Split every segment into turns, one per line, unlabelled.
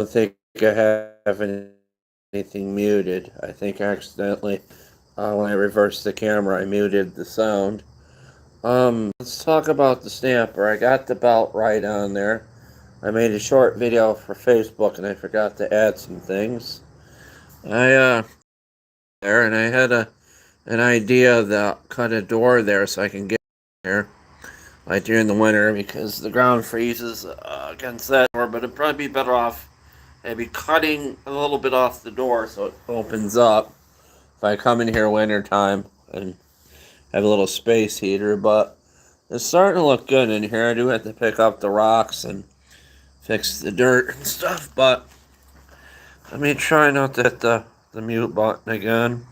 think I have anything muted. I think accidentally, when I reversed the camera, I muted the sound. Let's talk about the stamper. I got the belt right on there. I made a short video for Facebook and I forgot to add some things. There and I had an idea to cut a door there so I can get there, like during the winter because the ground freezes against that door. But it'd probably be better off maybe cutting a little bit off the door so it opens up if I come in here winter time and have a little space heater. But it's starting to look good in here. I do have to pick up the rocks and fix the dirt and stuff, but let me try not to hit the mute button again.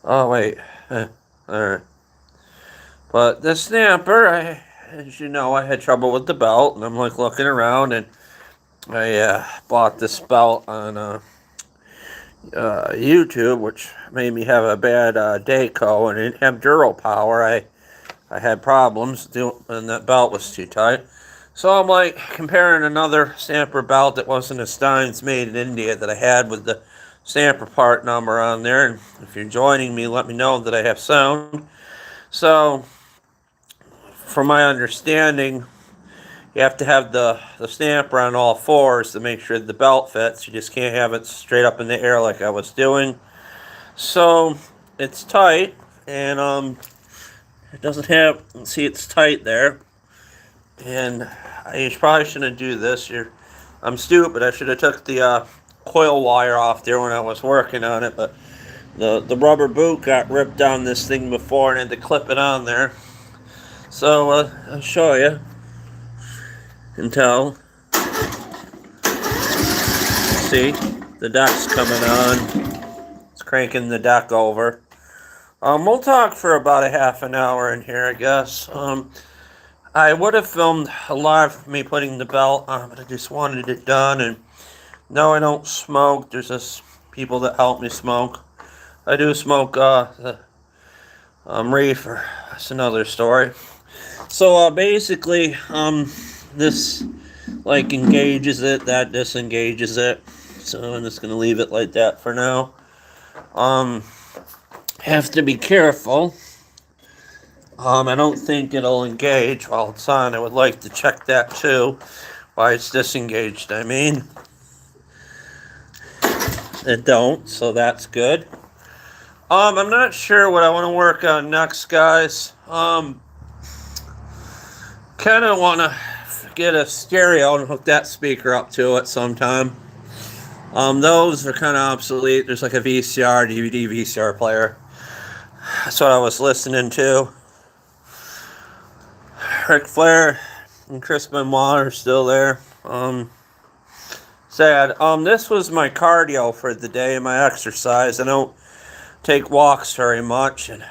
Oh wait, alright. But the snapper, as you know, I had trouble with the belt, and I'm like looking around, and I bought this belt on YouTube, which made me have a bad Daco, and it didn't have Duro power. I had problems, and that belt was too tight. So I'm like comparing another stamper belt that wasn't a Stein's made in India that I had with the stamper part number on there. And if you're joining me, let me know that I have sound. So, from my understanding, you have to have the stamper on all fours to make sure the belt fits. You just can't have it straight up in the air like I was doing. So, it's tight, and it doesn't have, see, it's tight there. And I probably shouldn't do this. I'm stupid. I should have took the coil wire off there when I was working on it, but the rubber boot got ripped on this thing before and I had to clip it on there. So I'll show you. You can tell. See, the deck's coming on. It's cranking the deck over. We'll talk for about a half an hour in here, I guess. I would have filmed a lot of me putting the belt on, but I just wanted it done. And no, I don't smoke. There's just people that help me smoke. I do smoke the reefer. That's another story. So basically, this like engages it, that disengages it. So I'm just gonna leave it like that for now. Have to be careful. I don't think it'll engage while it's on. I would like to check that too. Why it's disengaged, I mean. It don't, so that's good. I'm not sure what I want to work on next, guys. Kind of want to get a stereo and hook that speaker up to it sometime. Those are kind of obsolete. There's like a VCR, DVD VCR player. That's what I was listening to. Ric Flair and Chris Benoit are still there. Sad. This was my cardio for the day, my exercise. I don't take walks very much, and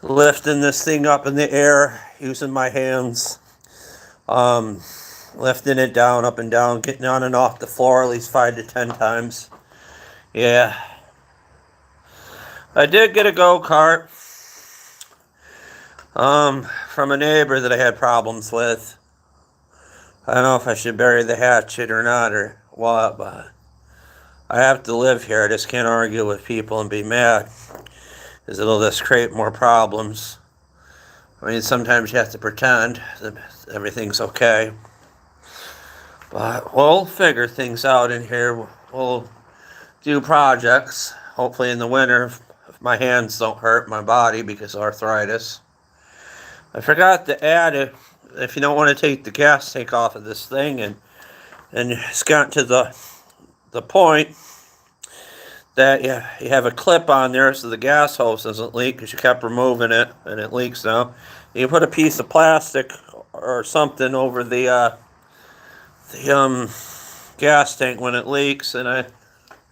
lifting this thing up in the air, using my hands, lifting it down, up and down, getting on and off the floor at least 5 to 10 times. Yeah. I did get a go-kart from a neighbor that I had problems with. I don't know if I should bury the hatchet or not or what, but I have to live here. I just can't argue with people and be mad, because it'll just create more problems. I mean, sometimes you have to pretend that everything's okay. But we'll figure things out in here. We'll do projects, hopefully in the winter, if my hands don't hurt my body because of arthritis. I forgot to add it. If you don't want to take the gas tank off of this thing, and it's gotten to the point that you have a clip on there so the gas hose doesn't leak because you kept removing it and it leaks now. You put a piece of plastic or something over the gas tank when it leaks, and I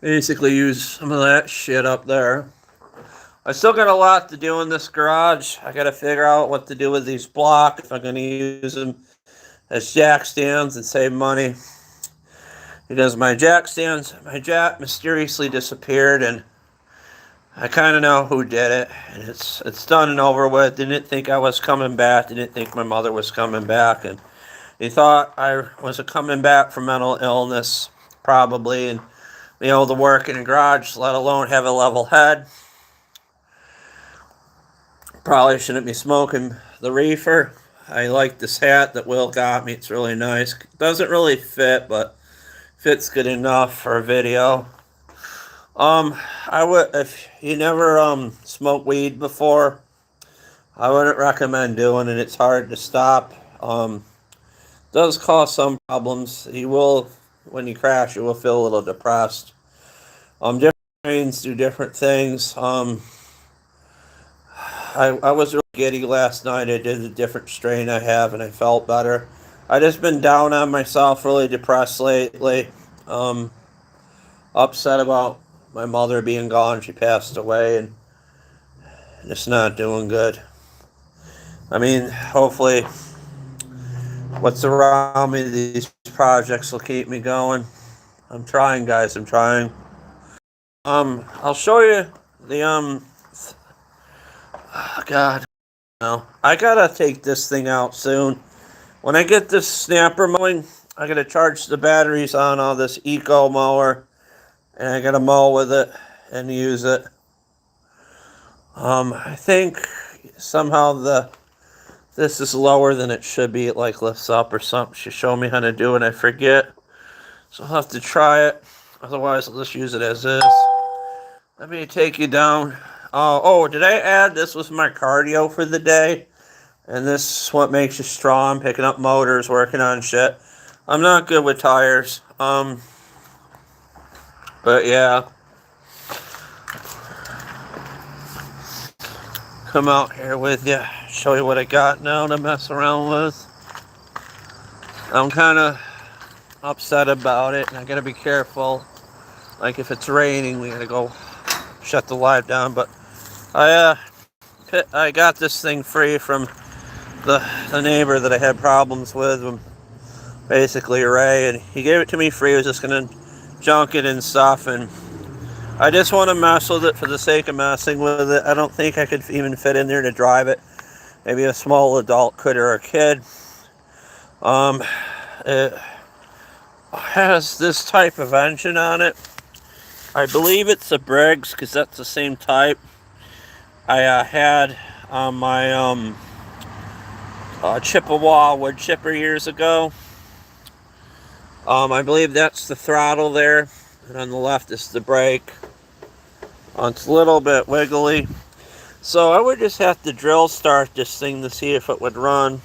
basically use some of that shit up there. I still got a lot to do in this garage. I got to figure out what to do with these blocks, if I'm going to use them as jack stands and save money. Because my jack mysteriously disappeared, and I kind of know who did it. And it's done and over with. Didn't think I was coming back. Didn't think my mother was coming back. And He thought I was coming back from mental illness, probably, and be able to work in a garage, let alone have a level head. Probably shouldn't be smoking the reefer. I like this hat that Will got me. It's really nice. Doesn't really fit, but fits good enough for a video. I would, if you never smoked weed before, I wouldn't recommend doing it. It's hard to stop. Does cause some problems. You will, when you crash, you will feel a little depressed. Different strains do different things. I was really giddy last night. I did a different strain I have, and I felt better. I just been down on myself, really depressed lately. Upset about my mother being gone. She passed away, and it's not doing good. I mean, hopefully, what's around me, these projects will keep me going. I'm trying, guys. I'm trying. I'll show you the oh God, no. I gotta take this thing out soon. When I get this snapper mowing, I gotta charge the batteries on all this eco mower, and I gotta mow with it and use it. I think somehow this is lower than it should be. It like lifts up or something. She showed me how to do it. I forget, so I'll have to try it. Otherwise, I'll just use it as is. Let me take you down. Oh, did I add this was my cardio for the day? And this is what makes you strong, picking up motors, working on shit. I'm not good with tires. But yeah. Come out here with you, show you what I got now to mess around with. I'm kind of upset about it, and I gotta be careful. Like if it's raining, we gotta go shut the light down. But I got this thing free from the neighbor that I had problems with, basically Ray, and he gave it to me free. He was just gonna junk it and stuff, and I just want to mess with it for the sake of messing with it. I don't think I could even fit in there to drive it. Maybe a small adult could, or a kid. It has this type of engine on it. I believe it's a Briggs, because that's the same type I had on my Chippewa wood chipper years ago. I believe that's the throttle there, and on the left is the brake. It's a little bit wiggly, so I would just have to drill start this thing to see if it would run.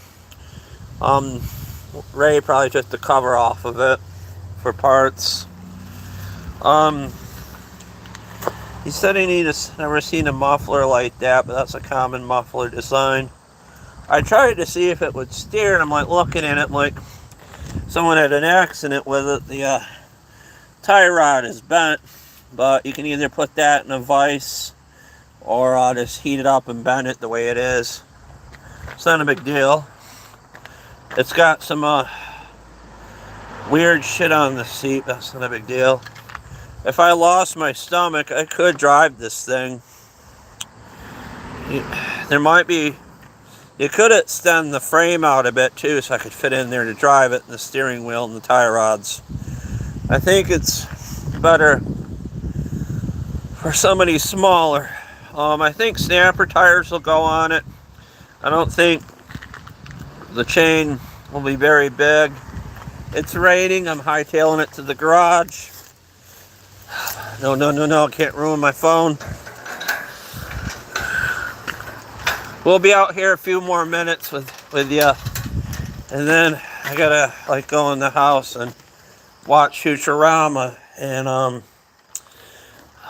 Ray probably took the cover off of it for parts. He said he never seen a muffler like that, but that's a common muffler design. I tried to see if it would steer, and I'm like looking at it like someone had an accident with it. The tie rod is bent, but you can either put that in a vise or just heat it up and bend it the way it is. It's not a big deal. It's got some weird shit on the seat. That's not a big deal. If I lost my stomach, I could drive this thing. There might be... You could extend the frame out a bit too, so I could fit in there to drive it, and the steering wheel and the tie rods. I think it's better for somebody smaller. I think snapper tires will go on it. I don't think the chain will be very big. It's raining. I'm hightailing it to the garage. No, I can't ruin my phone. We'll be out here a few more minutes with you, and then I gotta go in the house and watch Futurama and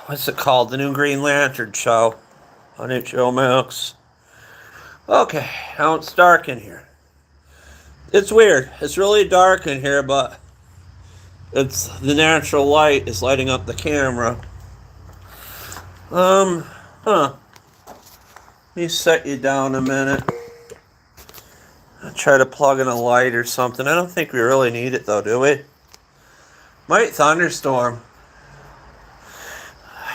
what's it called? The new Green Lantern show on HBO Max. Okay, now it's dark in here. It's weird. It's really dark in here, but it's the natural light is lighting up the camera. Let me set you down a minute. I'll try to plug in a light or something. I don't think we really need it though, do we? Might thunderstorm.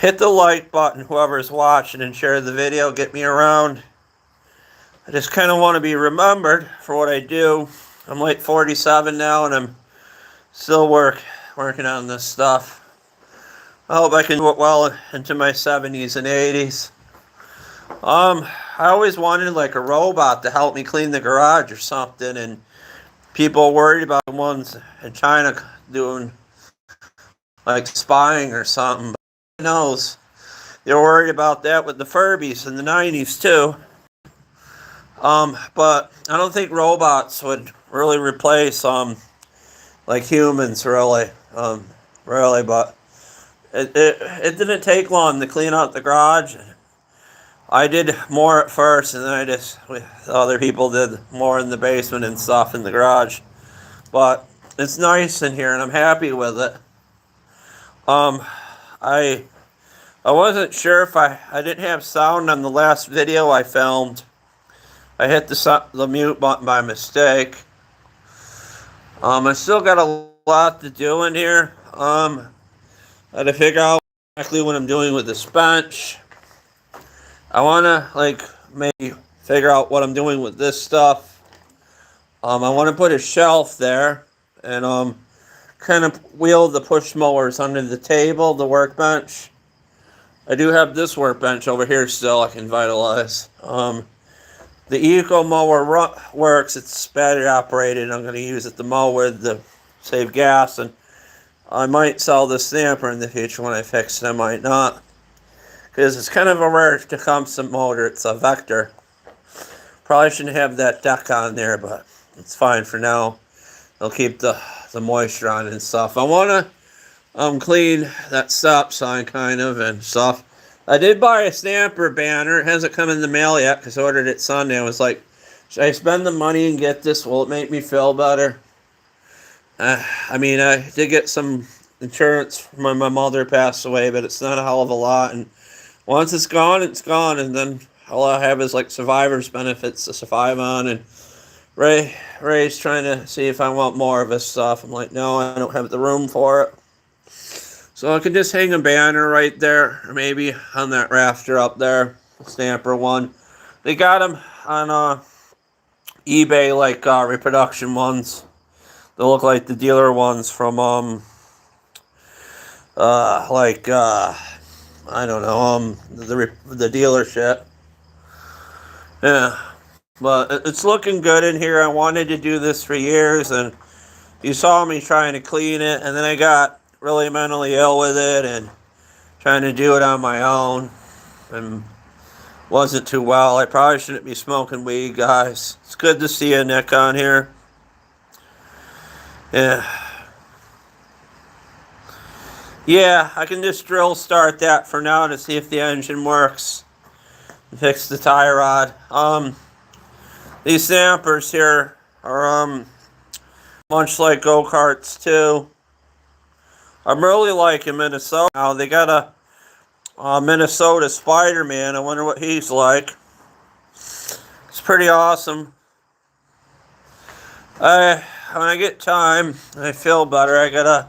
Hit the like button, whoever's watching, and share the video. Get me around. I just kind of want to be remembered for what I do. I'm like 47 now, and I'm still working on this stuff. I hope I can do it well into my 70s and 80s. I always wanted like a robot to help me clean the garage or something, and people are worried about the ones in China doing like spying or something. But who knows? They're worried about that with the Furbies in the 90s too. But I don't think robots would really replace like humans really. But it didn't take long to clean out the garage. I did more at first, and then other people did more in the basement and stuff in the garage. But it's nice in here, and I'm happy with it. Um, I I wasn't sure if I didn't have sound on the last video I filmed. I hit the mute button by mistake. I still got a lot to do in here. I had to figure out exactly what I'm doing with this bench. I wanna like maybe figure out what I'm doing with this stuff. I want to put a shelf there and kind of wheel the push mowers under the table, the workbench. I do have this workbench over here still I can vitalize. The Eco Mower works. It's battery operated. I'm going to use it to mow with to save gas, and I might sell the stamper in the future when I fix it. I might not, because it's kind of a rare Tecumseh motor. It's a Vector. Probably shouldn't have that deck on there, but it's fine for now. It'll keep the moisture on and stuff. I want to clean that stop sign kind of and stuff. I did buy a stamper banner. It hasn't come in the mail yet because I ordered it Sunday. I was like, should I spend the money and get this? Will it make me feel better? I mean, I did get some insurance when my mother passed away, but it's not a hell of a lot. And once it's gone, it's gone. And then all I have is like survivor's benefits to survive on. And Ray's trying to see if I want more of his stuff. I'm like, no, I don't have the room for it. So I could just hang a banner right there, or maybe on that rafter up there, stamper one. They got them on eBay, like reproduction ones. They look like the dealer ones from I don't know, the dealership. Yeah, but it's looking good in here. I wanted to do this for years, and you saw me trying to clean it, and then I got really mentally ill with it and trying to do it on my own and wasn't too well. I probably shouldn't be smoking weed, guys. It's good to see you, Nick, on here. Yeah, I can just drill start that for now to see if the engine works. Fix the tie rod. These dampers here are much like go-karts too. I'm really liking Minnesota now. They got a Minnesota Spider-Man. I wonder what he's like. It's pretty awesome. When I get time, I feel better. I gotta.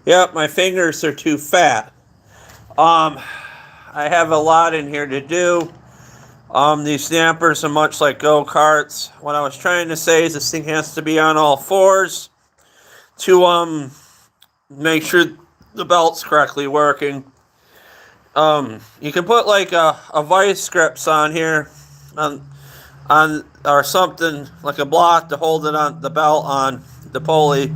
Yep, my fingers are too fat. Um, I have a lot in here to do. These dampers are much like go-karts. What I was trying to say is this thing has to be on all fours to make sure the belt's correctly working. You can put like a vice grips on here, on or something like a block to hold it on the belt on the pulley.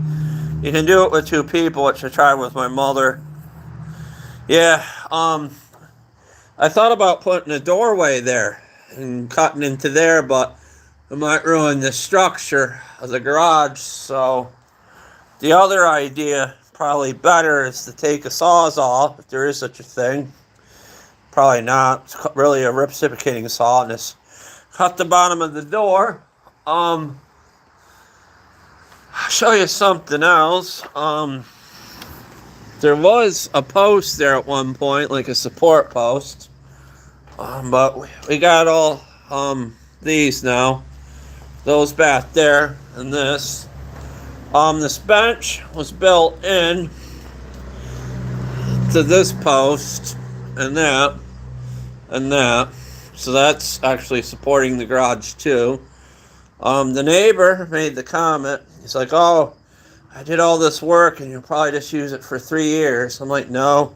You can do it with two people, which I tried with my mother. Yeah, I thought about putting a doorway there and cutting into there, but it might ruin the structure of the garage. So the other idea, probably better, is to take a sawzall, if there is such a thing. Probably not. It's really a reciprocating saw, and just cut the bottom of the door. I'll show you something else. There was a post there at one point, like a support post. But we got all these now. Those back there and this. This bench was built in to this post and that and that. So that's actually supporting the garage too. The neighbor made the comment. He's like, "Oh, I did all this work and you'll probably just use it for 3 years." I'm like, "No.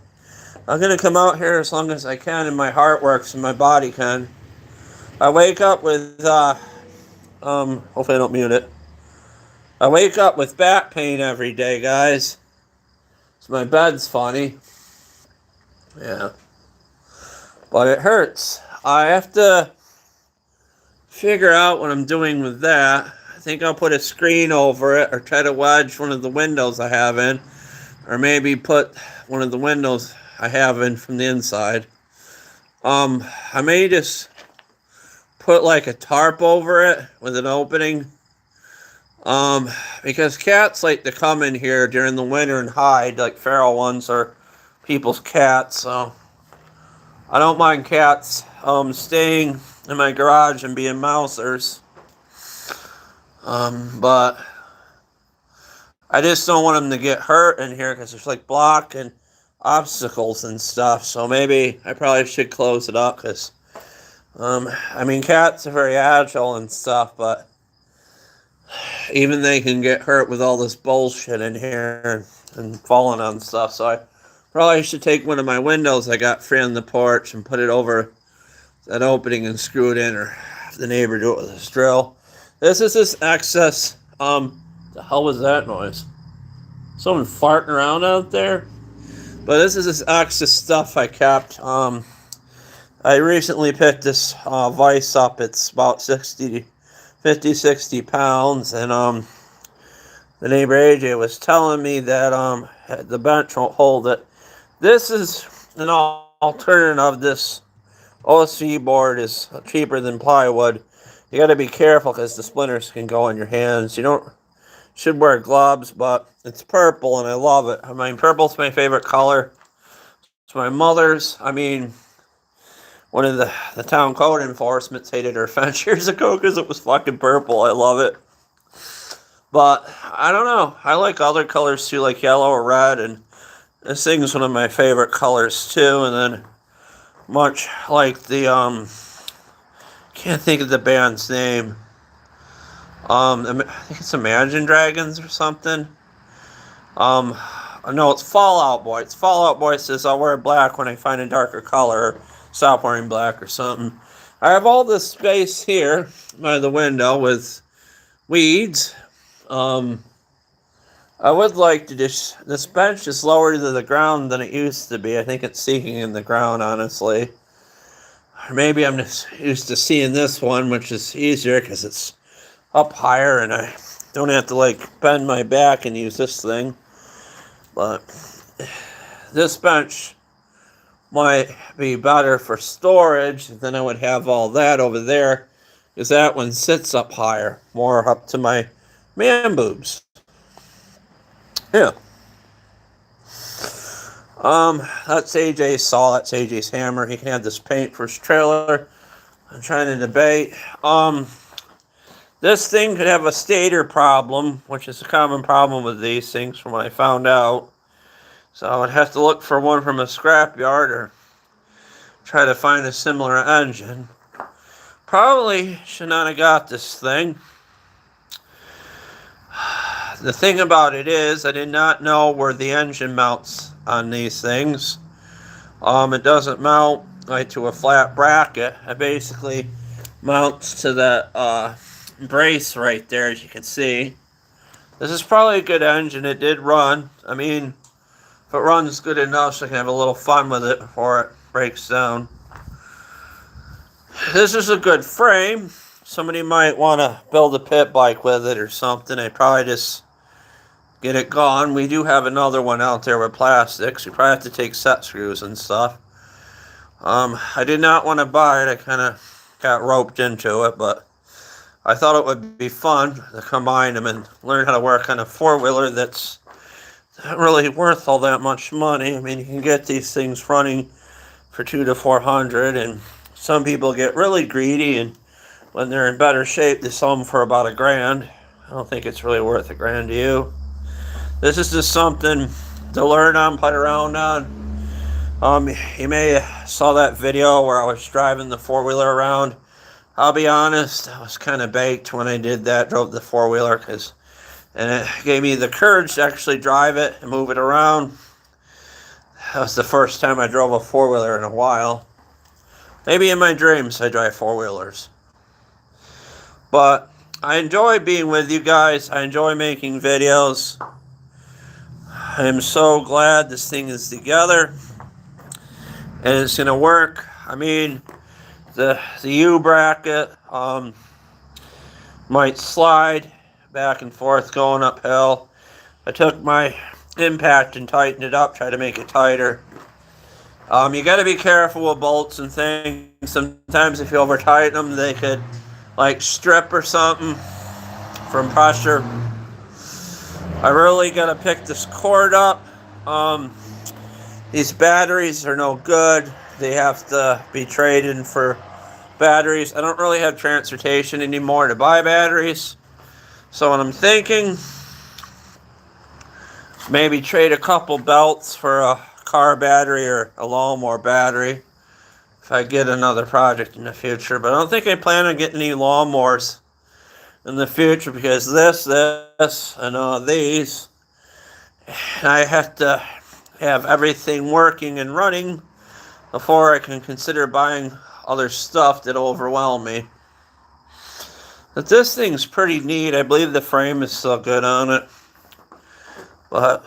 I'm going to come out here as long as I can, and my heart works and my body can." I wake up with, hopefully I don't mute it. I wake up with back pain every day, guys. So my bed's funny. Yeah. But it hurts. I have to figure out what I'm doing with that. I think I'll put a screen over it or try to wedge one of the windows I have in. Or maybe put one of the windows I have in from the inside. I may just put like a tarp over it with an opening. Because cats like to come in here during the winter and hide, like feral ones or people's cats. So I don't mind cats staying in my garage and being mousers. But I just don't want them to get hurt in here because there's like block and obstacles and stuff. So maybe I probably should close it up because, I mean, cats are very agile and stuff, but even they can get hurt with all this bullshit in here and falling on stuff. So I probably should take one of my windows I got free on the porch and put it over that opening and screw it in, or have the neighbor do it with his drill. This is this excess. The hell was that noise? Someone farting around out there? But this is this excess stuff I kept. I recently picked this vise up. It's about 50, 60 pounds. And the neighbor AJ was telling me that the bench won't hold it. This is an alternative. This OSB board is cheaper than plywood. You got to be careful because the splinters can go in your hands. You should wear gloves, but it's purple and I love it. I mean, purple's my favorite color. It's my mother's. I mean, one of the town code enforcements hated her fence years ago because it was fucking purple. I love it. But I don't know. I like other colors too, like yellow or red, and this thing's one of my favorite colors too. And then much like the can't think of the band's name. I think it's Imagine Dragons or something. No, it's Fallout Boy. It's Fallout Boy says I'll wear black when I find a darker color, or stop wearing black or something. I have all this space here by the window with weeds. I would like to this bench is lower to the ground than it used to be. I think it's sinking in the ground, honestly. Or maybe I'm just used to seeing this one, which is easier because it's up higher and I don't have to like bend my back and use this thing. But this bench might be better for storage. Then I would have all that over there because that one sits up higher, more up to my man boobs. Yeah. That's AJ's saw. That's AJ's hammer. He can have this paint for his trailer. I'm trying to debate. This thing could have a stator problem, which is a common problem with these things from what I found out. So I would have to look for one from a scrapyard or try to find a similar engine. Probably should not have got this thing. The thing about it is, I did not know where the engine mounts on these things. It doesn't mount like to a flat bracket. It basically mounts to that brace right there, as you can see. This is probably a good engine. It did run. I mean, if it runs good enough, so I can have a little fun with it before it breaks down. This is a good frame. Somebody might want to build a pit bike with it or something. I'd probably just get it gone. We do have another one out there with plastics. You probably have to take set screws and stuff. I did not want to buy it. I kind of got roped into it, but I thought it would be fun to combine them and learn how to work on a four-wheeler that's not really worth all that much money. I mean, you can get these things running for $200 to $400, and some people get really greedy, and when they're in better shape, they sell them for about $1,000. I don't think it's really worth $1,000 to you. This is just something to learn on, play around on. You may have saw that video where I was driving the four-wheeler around. I'll be honest, I was kind of baked when I did that, drove the four-wheeler, and it gave me the courage to actually drive it and move it around. That was the first time I drove a four-wheeler in a while. Maybe in my dreams I drive four-wheelers. But I enjoy being with you guys. I enjoy making videos. I am so glad this thing is together and it's going to work. I mean, the U-bracket might slide back and forth going uphill. I took my impact and tightened it up, tried to make it tighter. You got to be careful with bolts and things. Sometimes if you over tighten them, they could like strip or something from pressure. I really got to pick this cord up. These batteries are no good. They have to be traded for batteries. I don't really have transportation anymore to buy batteries. So what I'm thinking, maybe trade a couple belts for a car battery or a lawnmower battery if I get another project in the future. But I don't think I plan on getting any lawnmowers in the future because this, and these. I have to have everything working and running before I can consider buying other stuff that'll overwhelm me. But this thing's pretty neat. I believe the frame is still good on it. But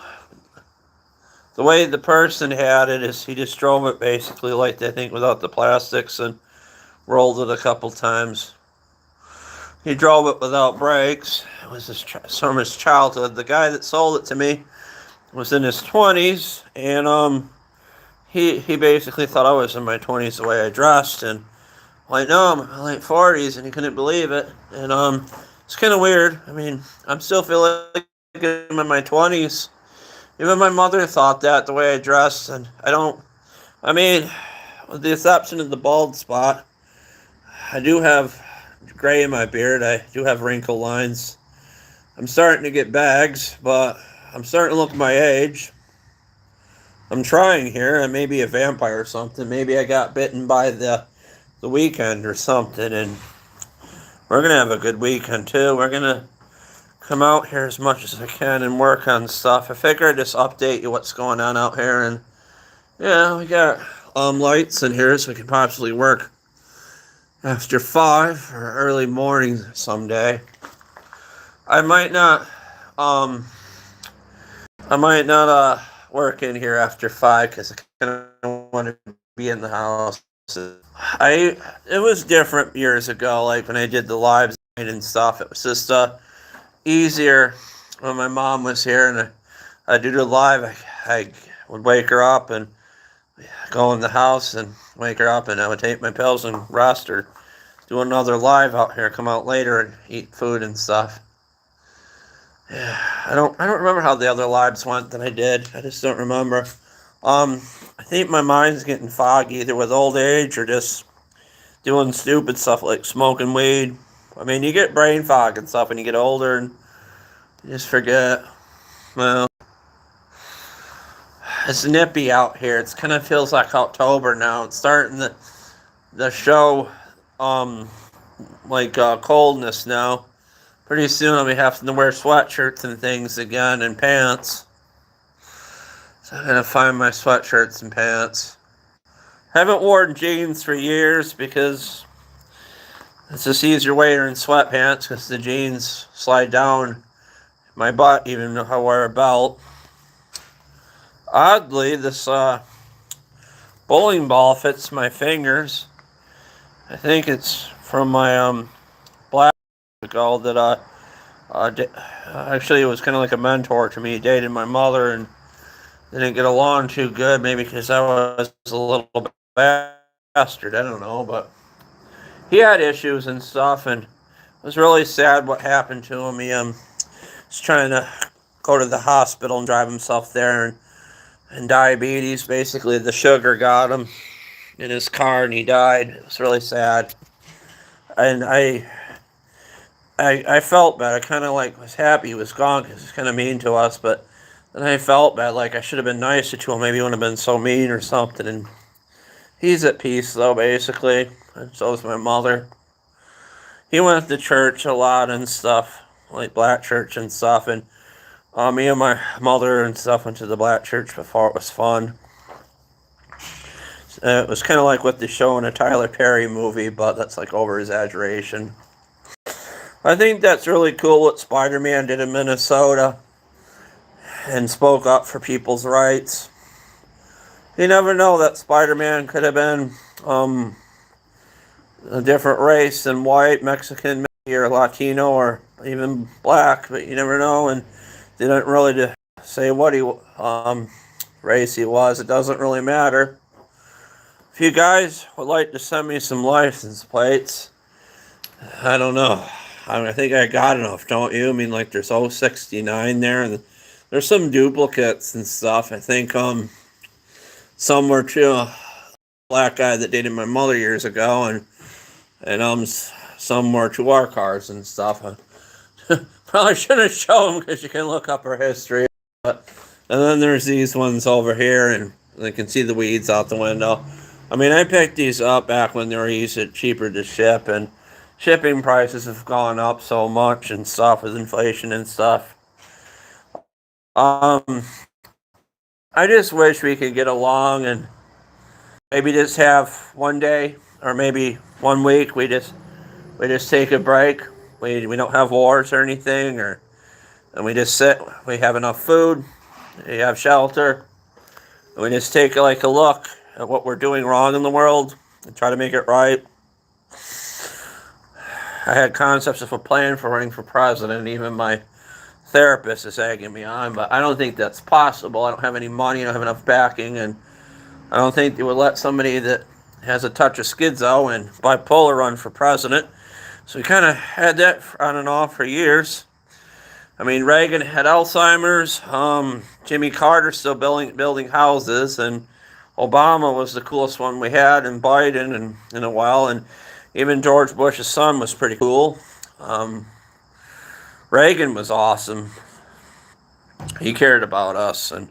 the way the person had it is he just drove it basically like I think without the plastics and rolled it a couple times. He drove it without brakes. It was from his childhood. The guy that sold it to me was in his 20s, and he basically thought I was in my 20s the way I dressed, and I'm like, no, I'm in my late 40s, and he couldn't believe it. And it's kind of weird. I mean, I'm still feeling like I'm in my 20s. Even my mother thought that the way I dressed, and I mean, with the exception of the bald spot, I do have gray in my beard. I do have wrinkle lines. I'm starting to get bags, but I'm starting to look my age. I'm trying here. I may be a vampire or something. Maybe I got bitten by the weekend or something, and we're going to have a good weekend, too. We're going to come out here as much as I can and work on stuff. I figure I'd just update you what's going on out here. And yeah, we got lights in here so we can possibly work after 5 or early morning someday. I might not work in here after 5 because I kind of want to be in the house. It was different years ago, like when I did the lives and stuff. It was just easier when my mom was here and I do the live. I would wake her up and go in the house and wake her up, and I would take my pills and rest or do another live out here, come out later and eat food and stuff. Yeah, I don't remember how the other lives went that I did. I just don't remember. I think my mind's getting foggy either with old age or just doing stupid stuff like smoking weed. I mean, you get brain fog and stuff when you get older and you just forget. Well, It's nippy out here. It kind of feels like October now. It's starting the show coldness now. Pretty soon I'll be having to wear sweatshirts and things again and pants. So I'm gonna find my sweatshirts and pants. Haven't worn jeans for years because it's just easier wearing sweatpants because the jeans slide down my butt even if I wear a belt. Oddly, this bowling ball fits my fingers. I think it's from my black ago that actually it was kind of like a mentor to me. He dated my mother and didn't get along too good, maybe because I was a little bastard. I don't know, but he had issues and stuff, and it was really sad what happened to him. He was trying to go to the hospital and drive himself there, and diabetes, basically the sugar got him in his car, and he died. It was really sad, and I felt bad. I kind of was happy he was gone because he's kind of mean to us, but then I felt bad, like I should have been nicer to him. Maybe he wouldn't have been so mean or something. And he's at peace though, basically, and so is my mother. He went to church a lot and stuff, like black church and stuff, and me and my mother and stuff went to the black church before. It was fun. It was kind of like what they show in a Tyler Perry movie, but that's like over exaggeration. I think that's really cool what Spider-Man did in Minnesota and spoke up for people's rights. You never know that Spider-Man could have been a different race than white, Mexican, maybe, or Latino, or even black, but you never know, and they didn't really say what race he was. It doesn't really matter. If you guys would like to send me some license plates, I don't know. I think I got enough, don't you? I mean, like, there's 069 there, and there's some duplicates and stuff. I think some were to a black guy that dated my mother years ago, and some were to our cars and stuff. Probably shouldn't show them because you can look up our history. And then there's these ones over here, and you can see the weeds out the window. I mean, I picked these up back when they were cheaper to ship, and shipping prices have gone up so much and stuff with inflation and stuff. I just wish we could get along and maybe just have one day or maybe 1 week we just take a break. We don't have wars or anything, and we just sit. We have enough food. We have shelter. And we just take a look at what we're doing wrong in the world and try to make it right. I had concepts of a plan for running for president. Even my therapist is egging me on, but I don't think that's possible. I don't have any money. I don't have enough backing, and I don't think they would let somebody that has a touch of schizo and bipolar run for president. So we kind of had that on and off for years. I mean, Reagan had Alzheimer's. Jimmy Carter still building houses, and Obama was the coolest one we had, and Biden in a while, and even George Bush's son was pretty cool. Reagan was awesome. He cared about us, and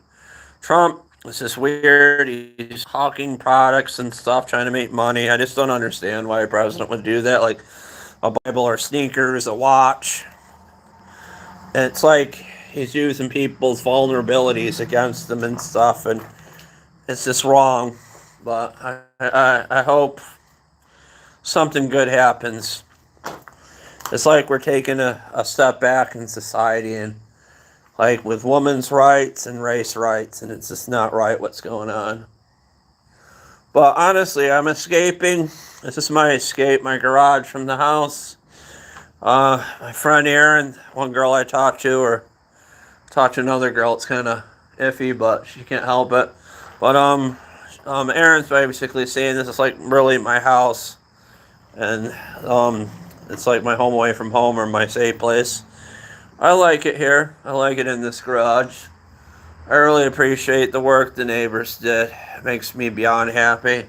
Trump was just weird. He's hawking products and stuff, trying to make money. I just don't understand why a president would do that, like a Bible or sneakers, a watch. And it's like he's using people's vulnerabilities against them and stuff, and it's just wrong. But I hope something good happens. It's like we're taking a step back in society, and like with women's rights and race rights, and it's just not right what's going on. But honestly, I'm escaping. This is my escape, my garage from the house. My friend Erin, one girl I talked to, or talked to another girl, it's kind of iffy, but she can't help it. But Erin's basically saying this is like really my house, and it's like my home away from home, or my safe place. I like it here. I like it in this garage. I really appreciate the work the neighbors did. It makes me beyond happy,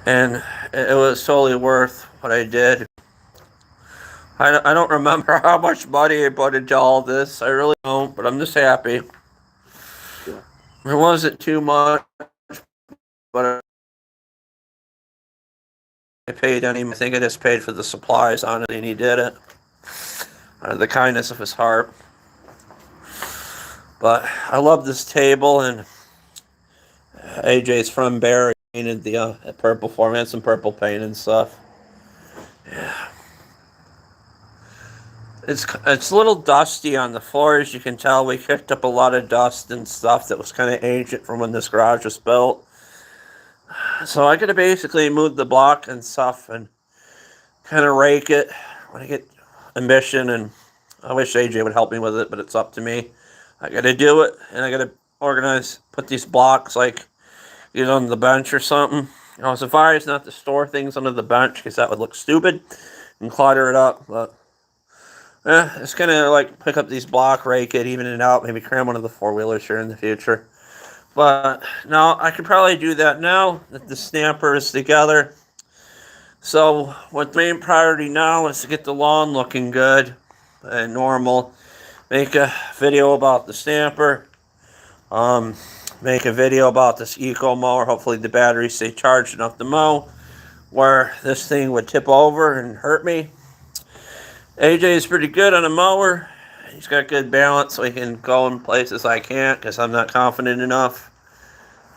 and it was totally worth what I did. I don't remember how much money I put into all this. I really don't, but I'm just happy. It wasn't too much, but I paid him. I think I just paid for the supplies on it, and he did it out of the kindness of his heart. But I love this table, and AJ's from Barry painted the purple for me. Had some purple paint and stuff. Yeah. It's a little dusty on the floor, as you can tell. We kicked up a lot of dust and stuff that was kind of ancient from when this garage was built. So I gotta basically move the block and stuff and kind of rake it when I get emission, and I wish AJ would help me with it, but it's up to me. I gotta do it, and I gotta organize, put these blocks like either on the bench or something. You know, it's advised not to store things under the bench because that would look stupid and clutter it up, but it's gonna like pick up these block, rake it, even it out, maybe cram one of the four-wheelers here in the future. But no, I could probably do that now that the snapper is together. So what the main priority now is to get the lawn looking good and normal. Make a video about the snapper. Make a video about this eco mower. Hopefully the batteries stay charged enough to mow where this thing would tip over and hurt me. AJ is pretty good on a mower. He's got good balance, so he can go in places I can't because I'm not confident enough.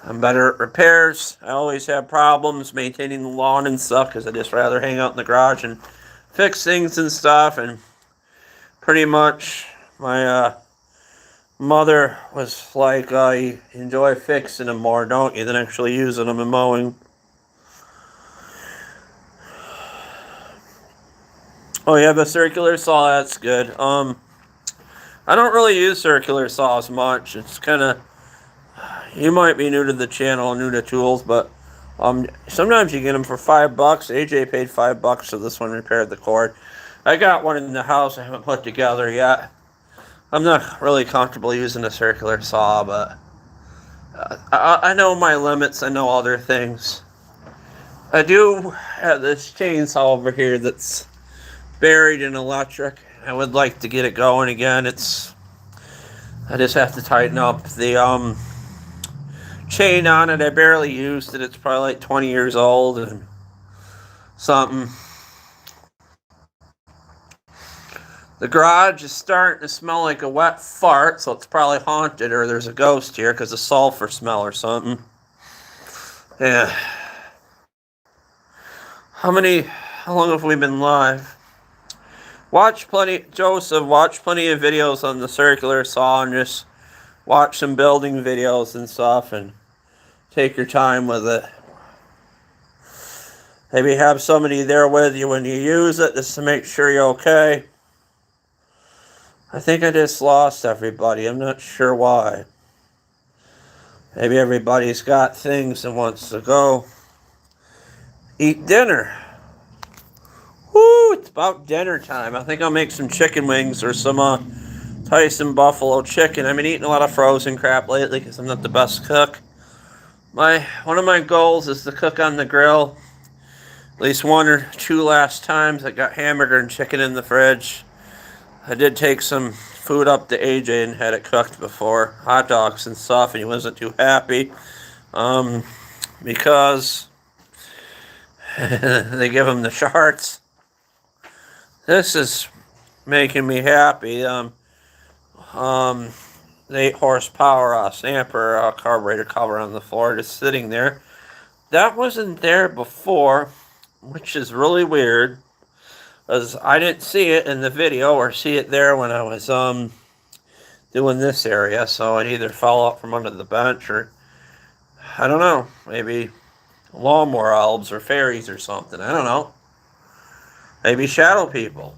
I'm better at repairs. I always have problems maintaining the lawn and stuff because I just rather hang out in the garage and fix things and stuff. And pretty much my mother was like, you enjoy fixing them more, don't you, than actually using them and mowing. Oh, you have a circular saw? That's good. I don't really use circular saws much. It's kind of, you might be new to the channel, new to tools, but sometimes you get them for $5. AJ paid $5 so this one repaired the cord. I got one in the house I haven't put together yet. I'm not really comfortable using a circular saw, but I know my limits. I know other things. I do have this chainsaw over here that's buried in electric. I would like to get it going again. I just have to tighten up the chain on it. I barely used it. It's probably like 20 years old and something. The garage is starting to smell like a wet fart, so it's probably haunted or there's a ghost here because of sulfur smell or something. Yeah. How long have we been live? Joseph, watch plenty of videos on the circular saw and just watch some building videos and stuff and take your time with it. Maybe have somebody there with you when you use it just to make sure you're okay. I think I just lost everybody. I'm not sure why. Maybe everybody's got things and wants to go eat dinner. Woo, it's about dinner time. I think I'll make some chicken wings or some Tyson buffalo chicken. I've been eating a lot of frozen crap lately because I'm not the best cook. One of my goals is to cook on the grill. At least one or two last times I got hamburger and chicken in the fridge. I did take some food up to AJ and had it cooked before, hot dogs and stuff, and he wasn't too happy because they give him the sharts. This is making me happy. The 8 horsepower snapper carburetor cover on the floor just sitting there. That wasn't there before, which is really weird. Because I didn't see it in the video or see it there when I was doing this area, so it either fell out from under the bench or, I don't know, maybe lawnmower elves or fairies or something. I don't know. Maybe shadow people.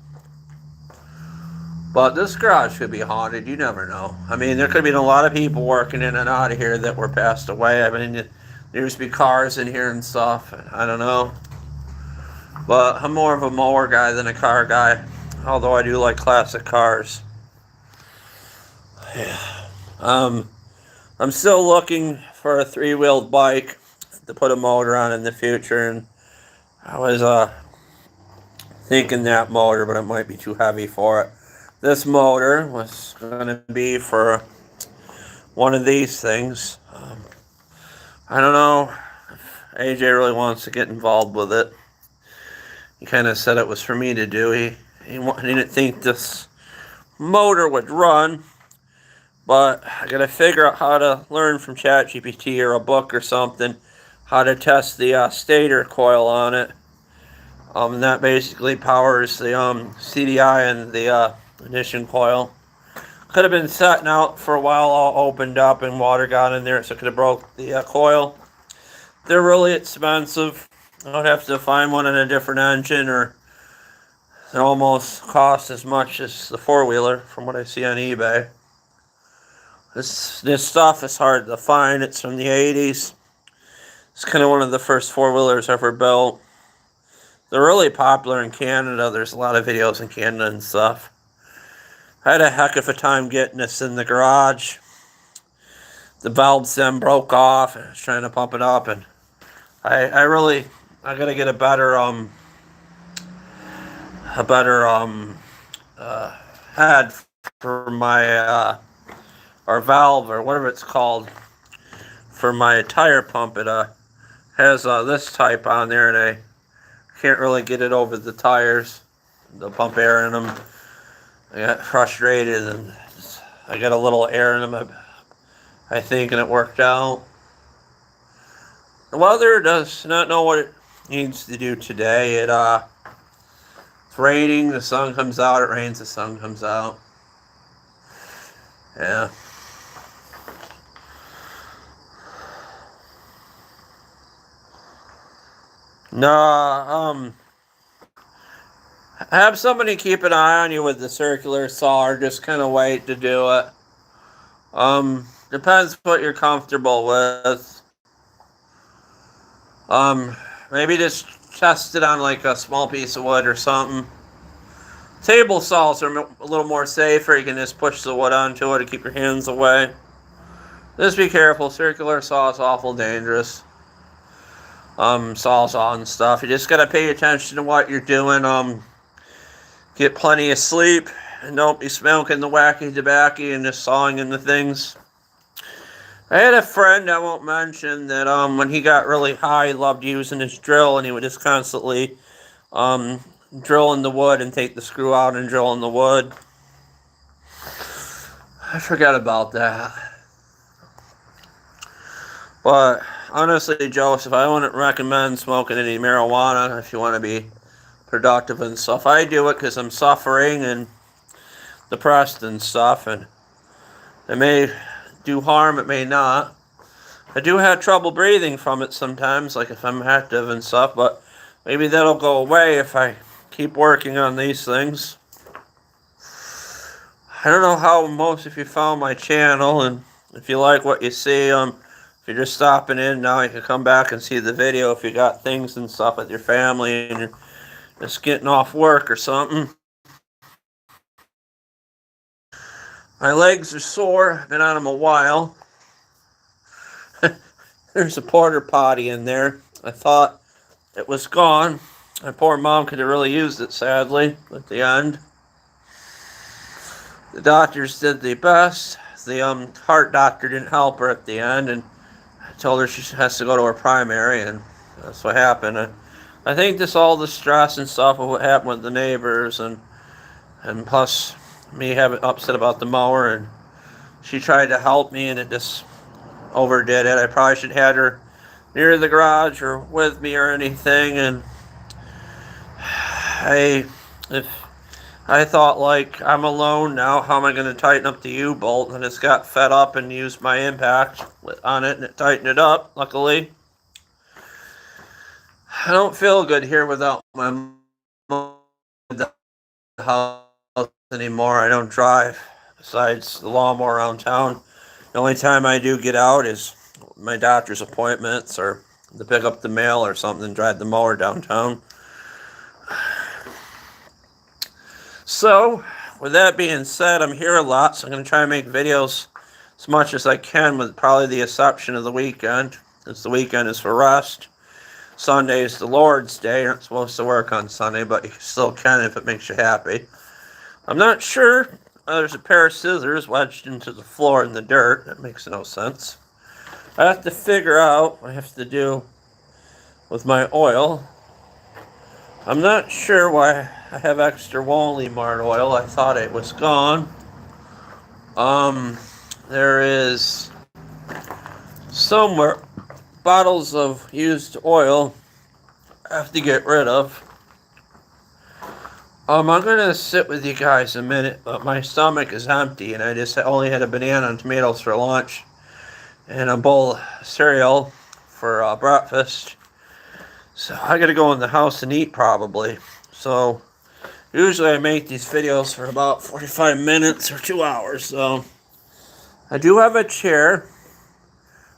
But this garage could be haunted. You never know. I mean, there could have been a lot of people working in and out of here that were passed away. I mean, there used to be cars in here and stuff. I don't know. But I'm more of a mower guy than a car guy, although I do like classic cars. Yeah. I'm still looking for a 3-wheeled bike to put a motor on in the future, and I was thinking that motor, but it might be too heavy for it. This motor was going to be for one of these things. I don't know if AJ really wants to get involved with it. He kind of said it was for me to do. He didn't think this motor would run, but I gotta figure out how to learn from ChatGPT or a book or something how to test the stator coil on it. And that basically powers the CDI and the ignition coil. Could have been sitting out for a while, all opened up, and water got in there, so it could have broke the coil. They're really expensive. I would have to find one in a different engine, or it almost costs as much as the four-wheeler from what I see on eBay. This stuff is hard to find. It's from the 80s. It's kind of one of the first four-wheelers ever built. They're really popular in Canada. There's a lot of videos in Canada and stuff. I had a heck of a time getting this in the garage. The valve stem broke off, and I was trying to pump it up, and I gotta get a better head for my or valve or whatever it's called for my tire pump. It has this type on there, and I can't really get it over the tires. They'll pump air in them. I got frustrated, and I got a little air in them, I think, and it worked out. The weather does not know what it needs to do today. It's raining, the sun comes out, it rains, the sun comes out. Yeah. No, have somebody keep an eye on you with the circular saw, or just kind of wait to do it. Depends what you're comfortable with. Maybe just test it on like a small piece of wood or something. Table saws are a little more safer. You can just push the wood onto it to keep your hands away. Just be careful. Circular saw is awful dangerous. Sawzall and stuff. You just gotta pay attention to what you're doing. Get plenty of sleep, and don't be smoking the wacky tobacco and just sawing into things. I had a friend I won't mention that when he got really high, he loved using his drill, and he would just constantly drill in the wood and take the screw out and drill in the wood. I forgot about that. But honestly, Joseph, I wouldn't recommend smoking any marijuana if you want to be productive and stuff. I do it because I'm suffering and depressed and stuff, and it may do harm, it may not. I do have trouble breathing from it sometimes, like if I'm active and stuff, but maybe that'll go away if I keep working on these things. I don't know how most of you found my channel, and if you like what you see, if you're just stopping in now, you can come back and see the video if you got things and stuff with your family and you're just getting off work or something. My legs are sore. I've been on them a while. There's a porta potty in there. I thought it was gone. My poor mom could have really used it, sadly, at the end. The doctors did the best. The heart doctor didn't help her at the end, and I told her she has to go to her primary, and that's what happened. I think this all the stress and stuff of what happened with the neighbors, and plus me having upset about the mower, and she tried to help me, and it just overdid it. I probably should have had her near the garage or with me or anything, and I thought, like, I'm alone now, how am I going to tighten up the U-bolt? And it's got fed up and used my impact on it, and it tightened it up, luckily. I don't feel good here without my mom at the house anymore. I don't drive, besides the lawnmower around town. The only time I do get out is my doctor's appointments or to pick up the mail or something and drive the mower downtown. So, with that being said, I'm here a lot, so I'm going to try and make videos as much as I can, with probably the exception of the weekend, since the weekend is for rest. Sunday is the Lord's Day. You're not supposed to work on Sunday, but you still can if it makes you happy. I'm not sure there's a pair of scissors wedged into the floor in the dirt. That makes no sense. I have to figure out what I have to do with my oil. I'm not sure why I have extra Walmart oil. I thought it was gone. There is somewhere bottles of used oil I have to get rid of. I'm gonna sit with you guys a minute, but my stomach is empty, and I just only had a banana and tomatoes for lunch, and a bowl of cereal for breakfast. So I gotta go in the house and eat probably. So usually I make these videos for about 45 minutes or 2 hours. So I do have a chair.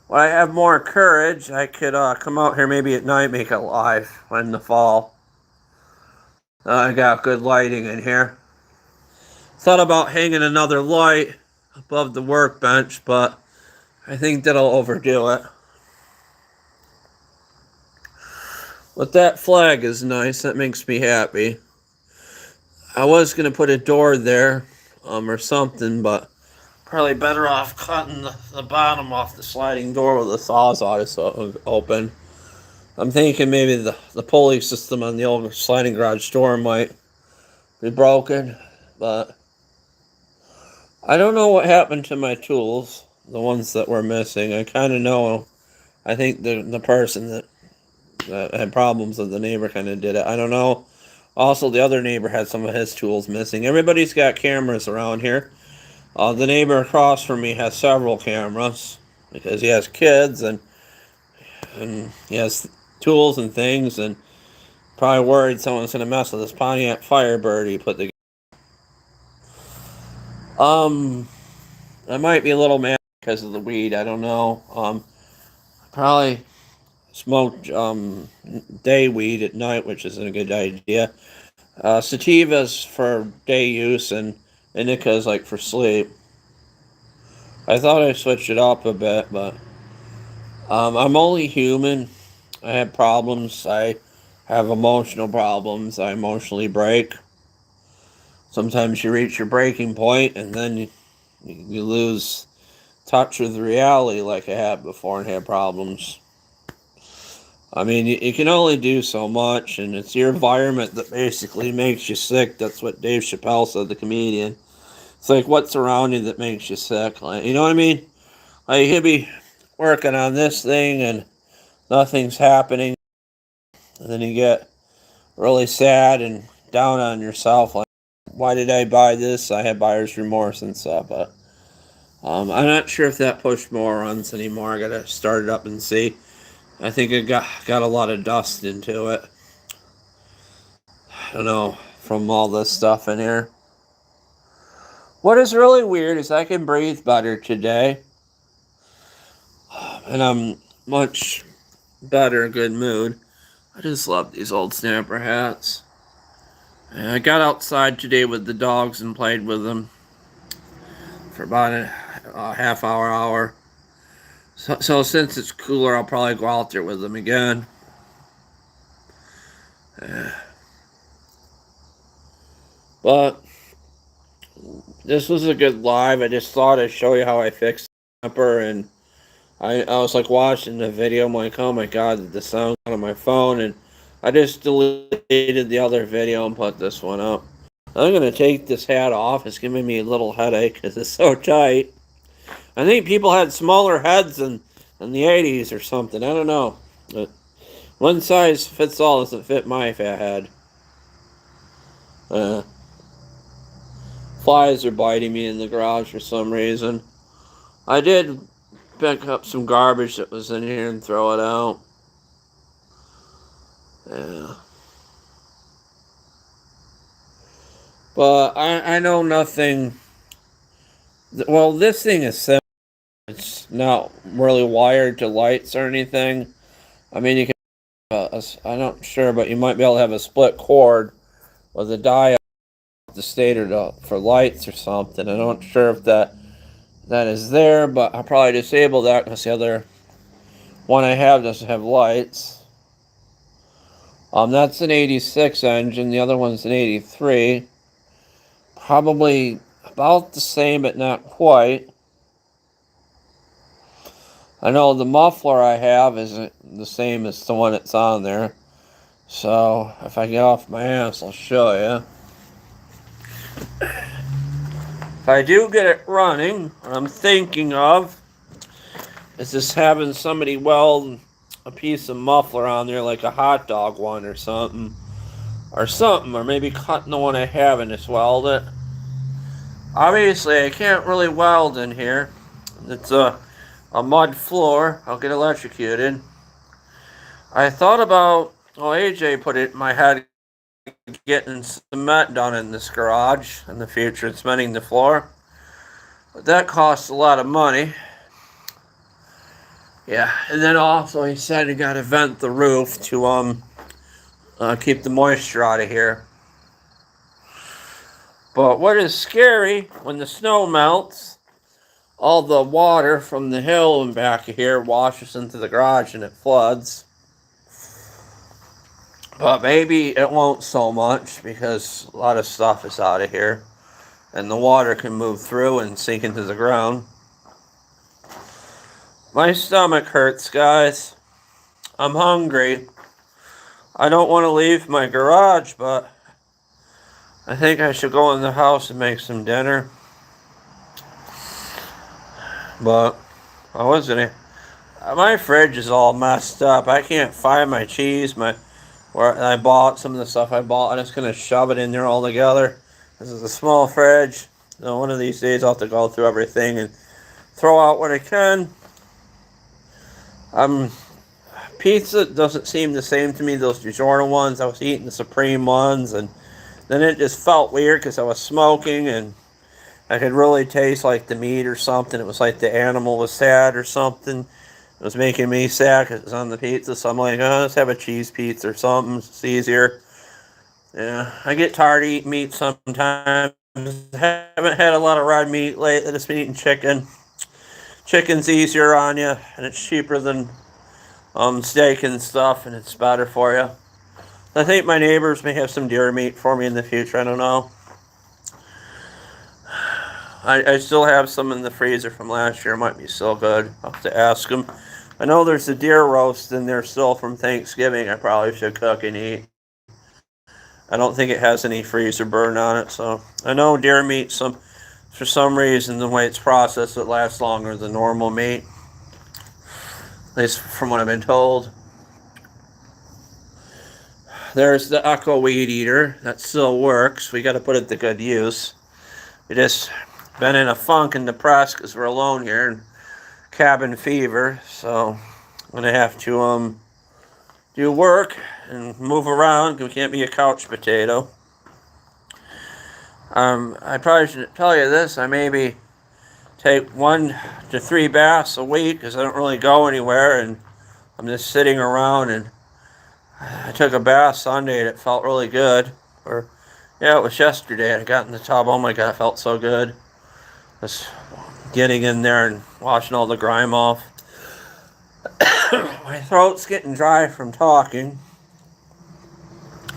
When I have more courage, I could come out here maybe at night, make it live in the fall. I got good lighting in here. Thought about hanging another light above the workbench, but I think that'll overdo it. But that flag is nice. That makes me happy. I was going to put a door there or something, but probably better off cutting the bottom off the sliding door with a sawzall so it would open. I'm thinking maybe the pulley system on the old sliding garage door might be broken, but I don't know what happened to my tools, the ones that were missing. I kind of know. I think the person that had problems with the neighbor kind of did it. I don't know. Also, the other neighbor had some of his tools missing. Everybody's got cameras around here. The neighbor across from me has several cameras because he has kids and he has tools and things, and probably worried someone's going to mess with his Pontiac Firebird he put together. I might be a little mad because of the weed. I don't know. Probably smoked day weed at night, which isn't a good idea. Sativas for day use and indicas like for sleep. I thought I switched it up a bit, but I'm only human. I have problems. I have emotional problems. I emotionally break. Sometimes you reach your breaking point and then you lose touch with reality like I had before and had problems. I mean, you can only do so much, and it's your environment that basically makes you sick. That's what Dave Chappelle said, the comedian. It's like what's around you that makes you sick. Like, you know what I mean? Like, you could be working on this thing and nothing's happening, and then you get really sad and down on yourself. Like, why did I buy this? I had buyer's remorse and stuff, but I'm not sure if that push more runs anymore. I gotta start it up and see. I think it got a lot of dust into it. I don't know, from all this stuff in here. What is really weird is I can breathe better today. And I'm much better, good mood. I just love these old snapper hats. And I got outside today with the dogs and played with them for about a half hour. So since it's cooler, I'll probably go out there with them again. But this was a good live. I just thought I'd show you how I fixed the snapper, and I was like watching the video. I'm like, oh my god, the sound on my phone, and I just deleted the other video and put this one up. I'm gonna take this hat off. It's giving me a little headache because it's so tight. I think people had smaller heads in the 80s or something. I don't know. But one size fits all doesn't fit my fat head. Flies are biting me in the garage for some reason. I did pick up some garbage that was in here and throw it out. Yeah. But I know nothing. Well, this thing is simple. It's not really wired to lights or anything. I mean, you can. I'm not sure, but you might be able to have a split cord with a diode the stator for lights or something. I'm not sure if that is there, but I'll probably disable that because the other one I have doesn't have lights. That's an 86 engine. The other one's an 83. Probably about the same, but not quite. I know the muffler I have isn't the same as the one that's on there. So if I get off my ass, I'll show you. If I do get it running, what I'm thinking of is just having somebody weld a piece of muffler on there, like a hot dog one or something. Or maybe cutting the one I have and just weld it. Obviously, I can't really weld in here. It's a mud floor. I'll get electrocuted. I thought about, well, AJ put it in my head getting cement done in this garage in the future, cementing the floor. But that costs a lot of money. Yeah, and then also he said he got to vent the roof to keep the moisture out of here. But what is scary, when the snow melts, all the water from the hill and back of here washes into the garage and it floods. But maybe it won't so much because a lot of stuff is out of here. And the water can move through and sink into the ground. My stomach hurts, guys. I'm hungry. I don't want to leave my garage, but I think I should go in the house and make some dinner. But I wasn't. My fridge is all messed up. I can't find my cheese. Where I bought some of the stuff I bought. I'm just gonna shove it in there all together. This is a small fridge. So one of these days I'll have to go through everything and throw out what I can. Pizza doesn't seem the same to me. Those DiGiorno ones. I was eating the Supreme ones, and then it just felt weird because I was smoking and I could really taste like the meat or something. It was like the animal was sad or something. It was making me sad because it was on the pizza. So I'm like, oh, let's have a cheese pizza or something. It's easier. Yeah, I get tired of eating meat sometimes. I haven't had a lot of red meat lately. Just been eating chicken. Chicken's easier on you, and it's cheaper than steak and stuff, and it's better for you. I think my neighbors may have some deer meat for me in the future. I don't know. I still have some in the freezer from last year. It might be still good. I'll have to ask them. I know there's a deer roast in there still from Thanksgiving. I probably should cook and eat. I don't think it has any freezer burn on it, so I know deer meat. For some reason, the way it's processed, it lasts longer than normal meat. At least from what I've been told. There's the Echo Weed Eater. That still works. We got to put it to good use. We just been in a funk and depressed because we're alone here and cabin fever. So I'm going to have to do work and move around. We can't be a couch potato. I probably shouldn't tell you this. I maybe take 1 to 3 baths a week because I don't really go anywhere and I'm just sitting around. And I took a bath Sunday and it felt really good. Yeah, it was yesterday. I got in the tub. Oh my God, it felt so good. Just getting in there and washing all the grime off. My throat's getting dry from talking.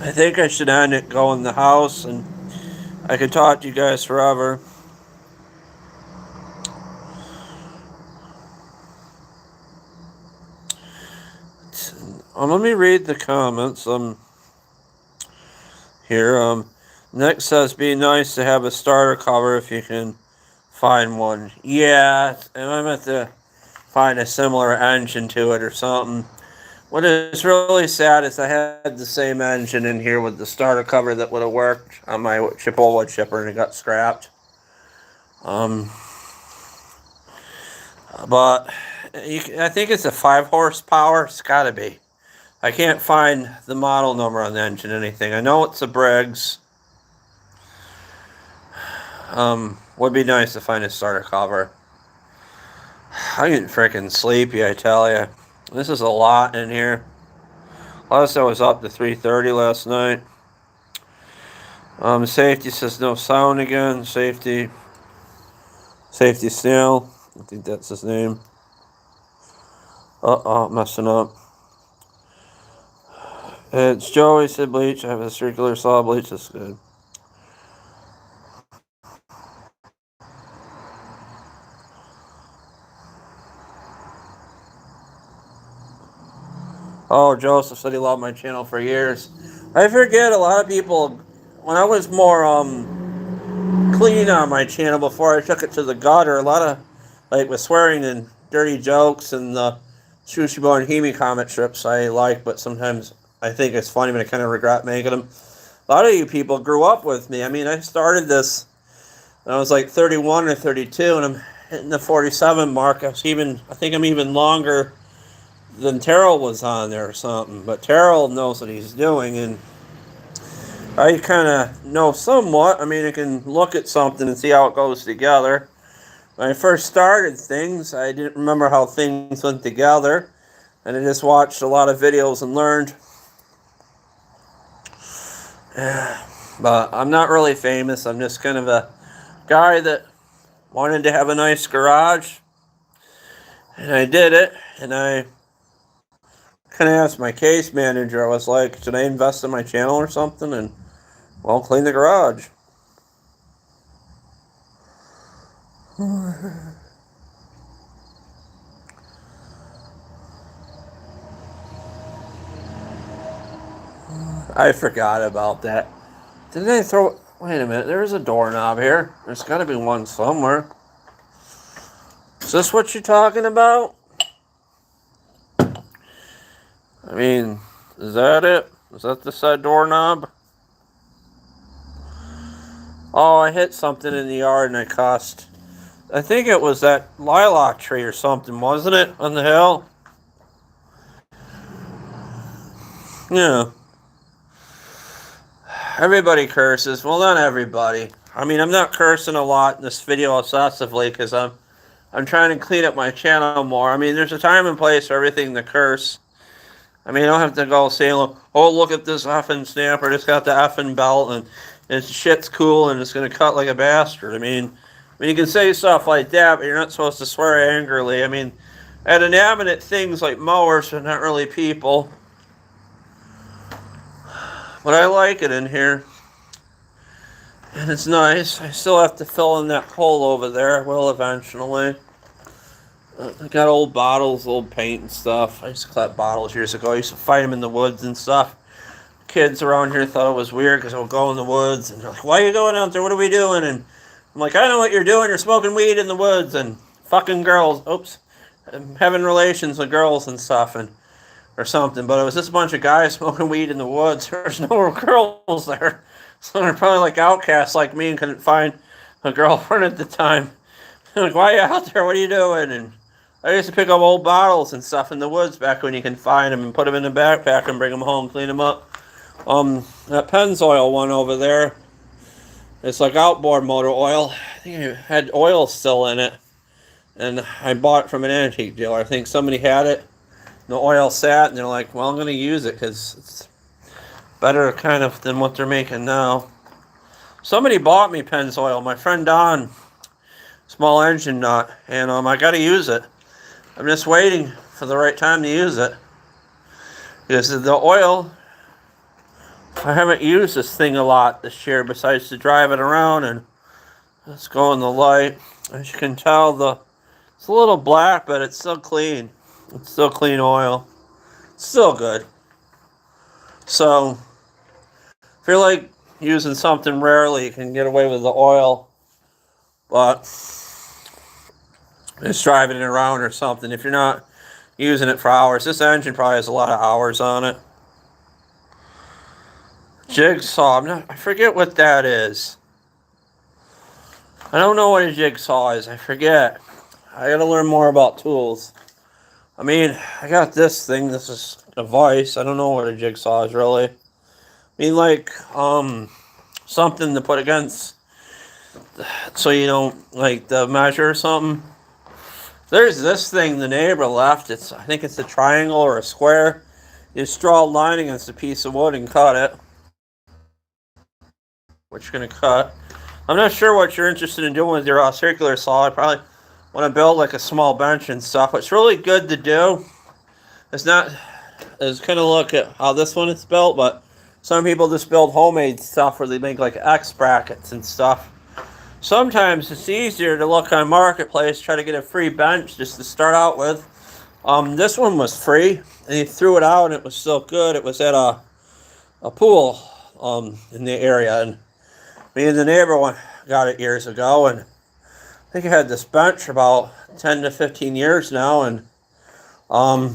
I think I should end it, go in the house, and I could talk to you guys forever. Let me read the comments. Here. Nick says, "Be nice to have a starter cover if you can find one." Yeah, and I meant to find a similar engine to it or something. What is really sad is I had the same engine in here with the starter cover that would have worked on my Chippewa chipper and it got scrapped. But I think it's a 5 horsepower. It's got to be. I can't find the model number on the engine or anything. I know it's a Briggs. Would be nice to find a starter cover. I'm getting freaking sleepy, I tell you. This is a lot in here. Plus, I was up to 3:30 last night. Safety says no sound again. Safety Snail. I think that's his name. Messing up. It's Joey said bleach. I have a circular saw bleach. That's good. Oh, Joseph said he loved my channel for years. I forget a lot of people, when I was more clean on my channel before I took it to the gutter, a lot of, like, with swearing and dirty jokes and the Shushibo and Himi comic strips I like, but sometimes I think it's funny, but I kind of regret making them. A lot of you people grew up with me. I mean, I started this when I was like 31 or 32, and I'm hitting the 47 mark. I think I'm even longer than Terrell was on there or something. But Terrell knows what he's doing, and I kind of know somewhat. I mean, I can look at something and see how it goes together. When I first started things, I didn't remember how things went together, and I just watched a lot of videos and learned. But I'm not really famous. I'm just kind of a guy that wanted to have a nice garage, and I did it. And I kind of asked my case manager, I was like, should I invest in my channel or something? And, well, clean the garage. I forgot about that. Didn't I throw... Wait a minute, there's a doorknob here. There's got to be one somewhere. Is this what you're talking about? I mean, is that it? Is that the side doorknob? Oh, I hit something in the yard and I cussed. I think it was that lilac tree or something, wasn't it? On the hill? Yeah. Everybody curses. Well, not everybody. I mean, I'm not cursing a lot in this video obsessively because I'm trying to clean up my channel more. I mean, there's a time and place for everything to curse. I mean, I don't have to go say, oh, look at this effing snapper. It's got the effing belt and its shit's cool and it's going to cut like a bastard. I mean, you can say stuff like that, but you're not supposed to swear angrily. I mean, at inanimate things like mowers are not really people. But I like it in here. And it's nice. I still have to fill in that hole over there. I will eventually. I got old bottles, old paint and stuff. I used to collect bottles years ago. I used to fight them in the woods and stuff. Kids around here thought it was weird because I would go in the woods. And they're like, why are you going out there? What are we doing? And I'm like, I know what you're doing. You're smoking weed in the woods and fucking girls. Oops. I'm having relations with girls and stuff. Or something, but it was just a bunch of guys smoking weed in the woods. There's no girls there. So they're probably like outcasts like me and couldn't find a girlfriend at the time. Like, why are you out there? What are you doing? And I used to pick up old bottles and stuff in the woods back when you can find them and put them in a backpack and bring them home, clean them up. That Pennzoil one over there, it's like outboard motor oil. I think it had oil still in it. And I bought it from an antique dealer. I think somebody had it. The oil sat, and they're like, well, I'm going to use it because it's better kind of than what they're making now. Somebody bought me Pennzoil. My friend Don, small engine nut, and I got to use it. I'm just waiting for the right time to use it. Because the oil, I haven't used this thing a lot this year besides to drive it around, and let's go in the light. As you can tell, it's a little black, but it's still clean. It's still clean oil. It's still good. So, if you're like using something rarely, you can get away with the oil. But, just driving it around or something. If you're not using it for hours, this engine probably has a lot of hours on it. Jigsaw. I forget what that is. I don't know what a jigsaw is. I forget. I gotta learn more about tools. I mean, I got this thing. This is a vise. I don't know what a jigsaw is, really. I mean, like, something to put against, so you don't, like, the measure or something. There's this thing the neighbor left. I think it's a triangle or a square. You just draw a line against a piece of wood and cut it. What you're going to cut. I'm not sure what you're interested in doing with your circular saw. I probably want to build like a small bench and stuff. What's really good to do is kind of look at how this one is built, but some people just build homemade stuff where they make like X brackets and stuff. Sometimes it's easier to look on Marketplace, try to get a free bench just to start out with. This one was free. and he threw it out, and it was still good. It was at a pool in the area, and me and the neighbor got it years ago, and I think I had this bench for about 10 to 15 years now, and I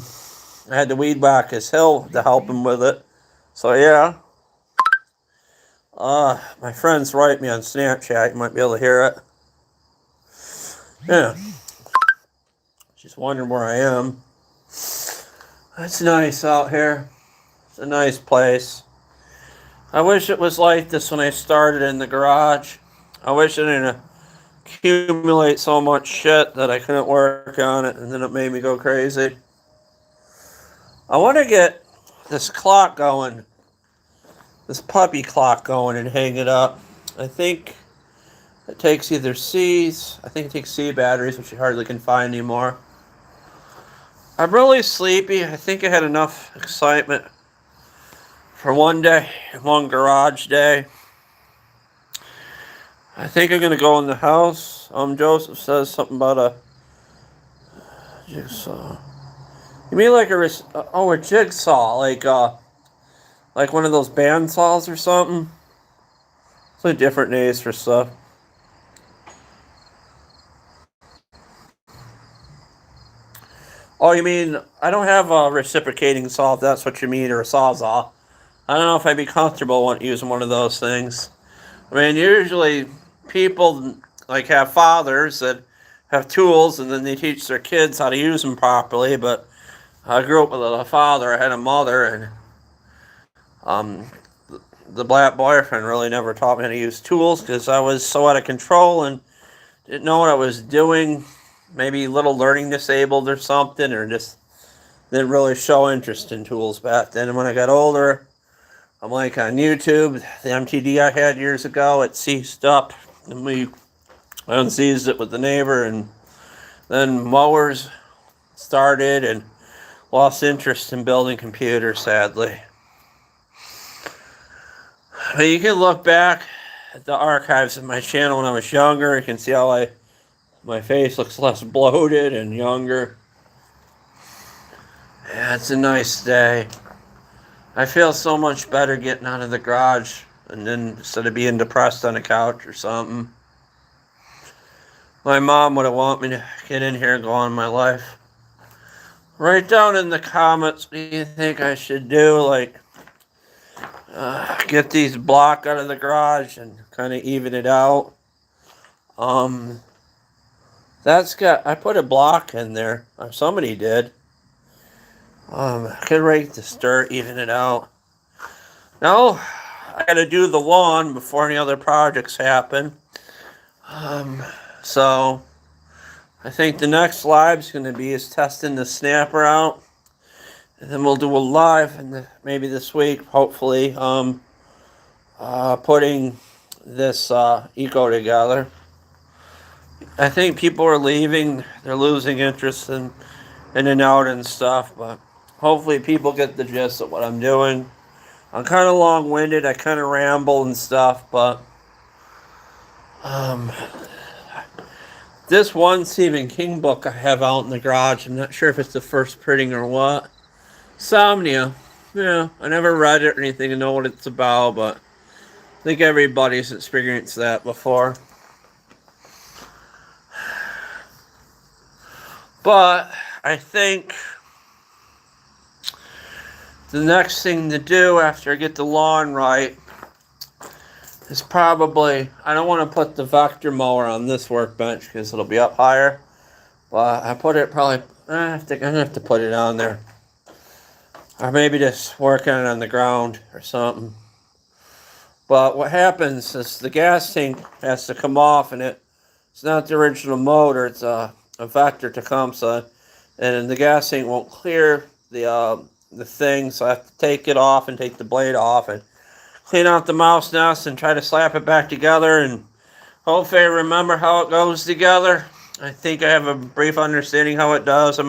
had to weed whack his hill to help him with it. So yeah. My friends write me on Snapchat. You might be able to hear it. Yeah. Just wondering where I am. It's nice out here. It's a nice place. I wish it was like this when I started in the garage. I wish I didn't accumulate so much shit that I couldn't work on it, and then it made me go crazy. I want to get this clock going. This puppy clock going and hang it up. I think it takes either C's. I think it takes C batteries, which you hardly can find anymore. I'm really sleepy. I think I had enough excitement for one day, one garage day. I think I'm going to go in the house. Joseph says something about a jigsaw. You mean like a jigsaw, like one of those band saws or something? It's like different names for stuff. Oh, you mean, I don't have a reciprocating saw, if that's what you mean, or a sawzall. I don't know if I'd be comfortable using one of those things. I mean, usually people have fathers that have tools and then they teach their kids how to use them properly, but I grew up with a father, I had a mother, and the black boyfriend really never taught me how to use tools because I was so out of control and didn't know what I was doing. Maybe a little learning disabled or something, or just didn't really show interest in tools back then. And when I got older, I'm like on YouTube, the MTD I had years ago, it seized up, and we unseized it with the neighbor, and then mowers started and lost interest in building computers, sadly. But you can look back at the archives of my channel when I was younger. You can see how my face looks less bloated and younger. Yeah, it's a nice day. I feel so much better getting out of the garage and then instead of being depressed on a couch or something. My mom would have wanted me to get in here and go on my life. Write down in the comments what do you think I should do, get these block out of the garage and kind of even it out. I put a block in there, or somebody did. I could rake the dirt, even it out. Now, I gotta do the lawn before any other projects happen. So, I think the next live's gonna be testing the snapper out. And then we'll do a live maybe this week, hopefully, putting this eco together. I think people are leaving. They're losing interest in and out and stuff, but hopefully people get the gist of what I'm doing. I'm kind of long-winded. I kind of ramble and stuff, but this one Stephen King book I have out in the garage, I'm not sure if it's the first printing or what. Insomnia. Yeah, I never read it or anything to know what it's about, but I think everybody's experienced that before. But I think the next thing to do after I get the lawn right is probably, I don't want to put the vector mower on this workbench because it'll be up higher, but I put it probably, I'm going to have to put it on there. Or maybe just work on it on the ground or something. But what happens is the gas tank has to come off, and it's not the original motor, it's a vector Tecumseh, and the gas tank won't clear the thing, so I have to take it off and take the blade off and clean out the mouse nest and try to slap it back together, and hopefully I remember how it goes together. I think I have a brief understanding how it does. I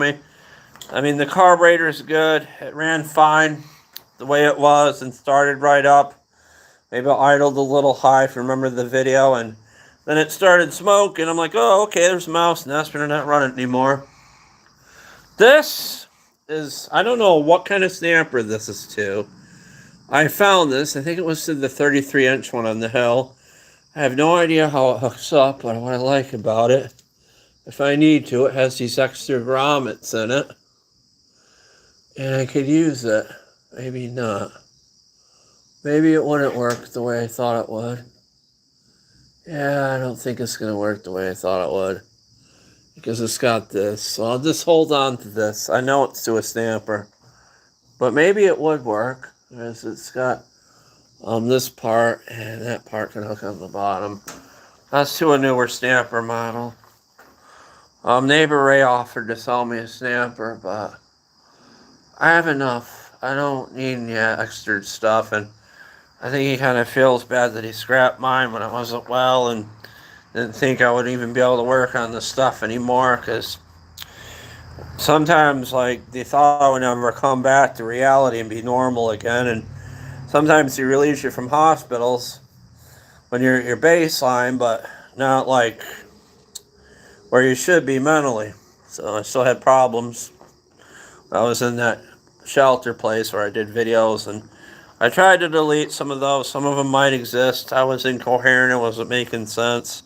mean, the carburetor is good. It ran fine the way it was and started right up. Maybe I idled a little high if you remember the video, and then it started smoking. I'm like, oh, okay, there's a mouse nest, but they're not running anymore. This is, I don't know what kind of snapper this is to. I found this. I think it was to the 33-inch one on the hill. I have no idea how it hooks up, but what I like about it, if I need to, it has these extra grommets in it. And I could use it. Maybe not. Maybe it wouldn't work the way I thought it would. Yeah, I don't think it's going to work the way I thought it would. Because it's got this. So I'll just hold on to this. I know it's to a snapper. But maybe it would work. Because it's got this part and that part can hook on the bottom. That's to a newer snapper model. Neighbor Ray offered to sell me a snapper, but I have enough. I don't need any extra stuff, and I think he kind of feels bad that he scrapped mine when it wasn't well, and didn't think I would even be able to work on the stuff anymore, because sometimes, like, the thought would never come back to reality and be normal again, and sometimes he relieves you from hospitals when you're at your baseline, but not, like, where you should be mentally. So I still had problems. I was in that shelter place where I did videos, and I tried to delete some of those. Some of them might exist. I was incoherent. It wasn't making sense.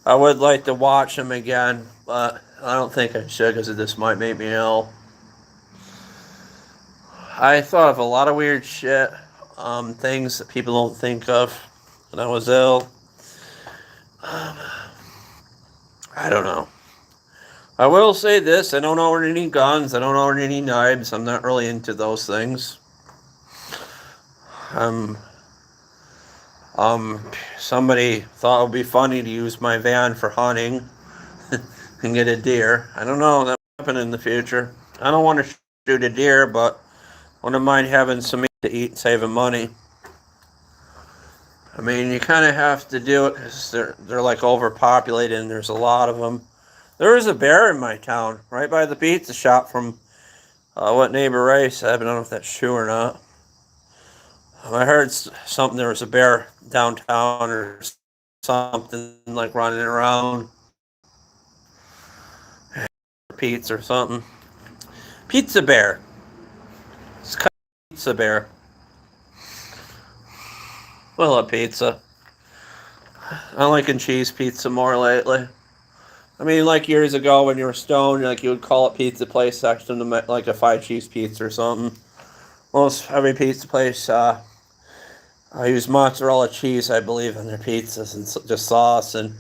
I would like to watch them again, but I don't think I should because this might make me ill. I thought of a lot of weird shit, things that people don't think of when I was ill. I don't know. I will say this, I don't own any guns, I don't own any knives, I'm not really into those things. Somebody thought it would be funny to use my van for hunting and get a deer. I don't know, that might happen in the future. I don't want to shoot a deer, but I wouldn't mind having some meat to eat and saving money. I mean, you kind of have to do it because they're like overpopulated and there's a lot of them. There was a bear in my town, right by the pizza shop from what neighbor Ray said. I don't know if that's true or not. I heard something, there was a bear downtown or something, like running around. Pizza or something. Pizza bear. It's called Pizza Bear. I love pizza. I'm liking cheese pizza more lately. I mean, like years ago when you were stoned, like you would call it pizza place section to like a 5-cheese pizza or something. Most every pizza place I use mozzarella cheese, I believe, in their pizzas and just sauce. And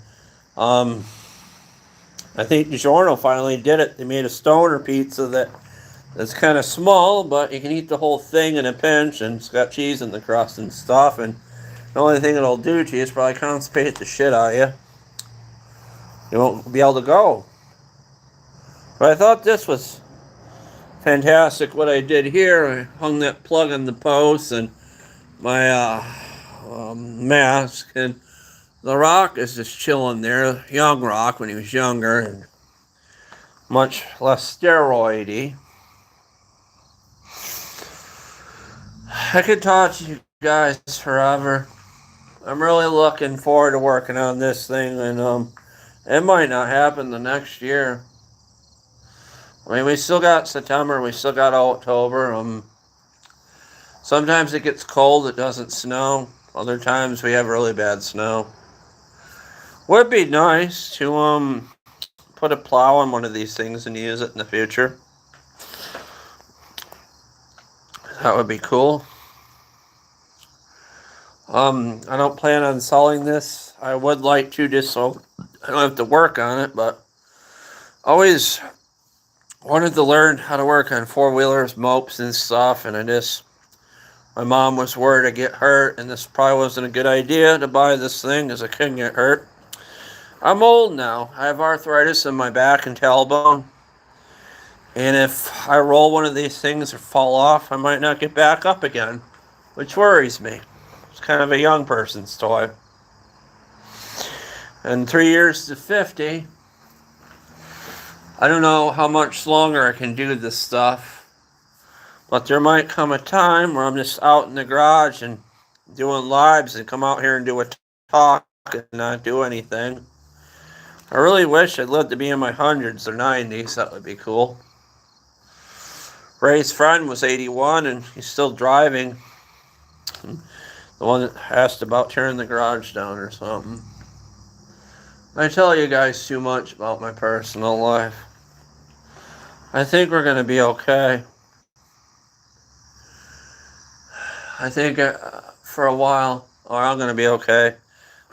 I think DiGiorno finally did it. They made a stoner pizza that's kind of small, but you can eat the whole thing in a pinch, and it's got cheese in the crust and stuff. And the only thing it'll do to you is probably constipate the shit out of you. You won't be able to go. But I thought this was fantastic what I did here. I hung that plug on the post and my mask, and the Rock is just chilling there. Young Rock when he was younger and much less steroidy. I could talk to you guys forever. I'm really looking forward to working on this thing, and it might not happen the next year. I mean, we still got September, we still got October. Sometimes it gets cold, it doesn't snow. Other times we have really bad snow. Would be nice to put a plow on one of these things and use it in the future. That would be cool. I don't plan on selling this. I would like to, just so I don't have to work on it, but always wanted to learn how to work on four-wheelers, mopes, and stuff, and my mom was worried I'd get hurt, and this probably wasn't a good idea to buy this thing, because I couldn't get hurt. I'm old now. I have arthritis in my back and tailbone, and if I roll one of these things or fall off, I might not get back up again, which worries me. It's kind of a young person's toy. And 3 years to 50, I don't know how much longer I can do this stuff, but there might come a time where I'm just out in the garage and doing lives and come out here and do a talk and not do anything. I really wish I'd lived to be in my hundreds or 90s. That would be cool. Ray's friend was 81 and he's still driving. The one that asked about tearing the garage down or something. I tell you guys too much about my personal life. I think we're going to be okay. I think for a while, or I'm going to be okay.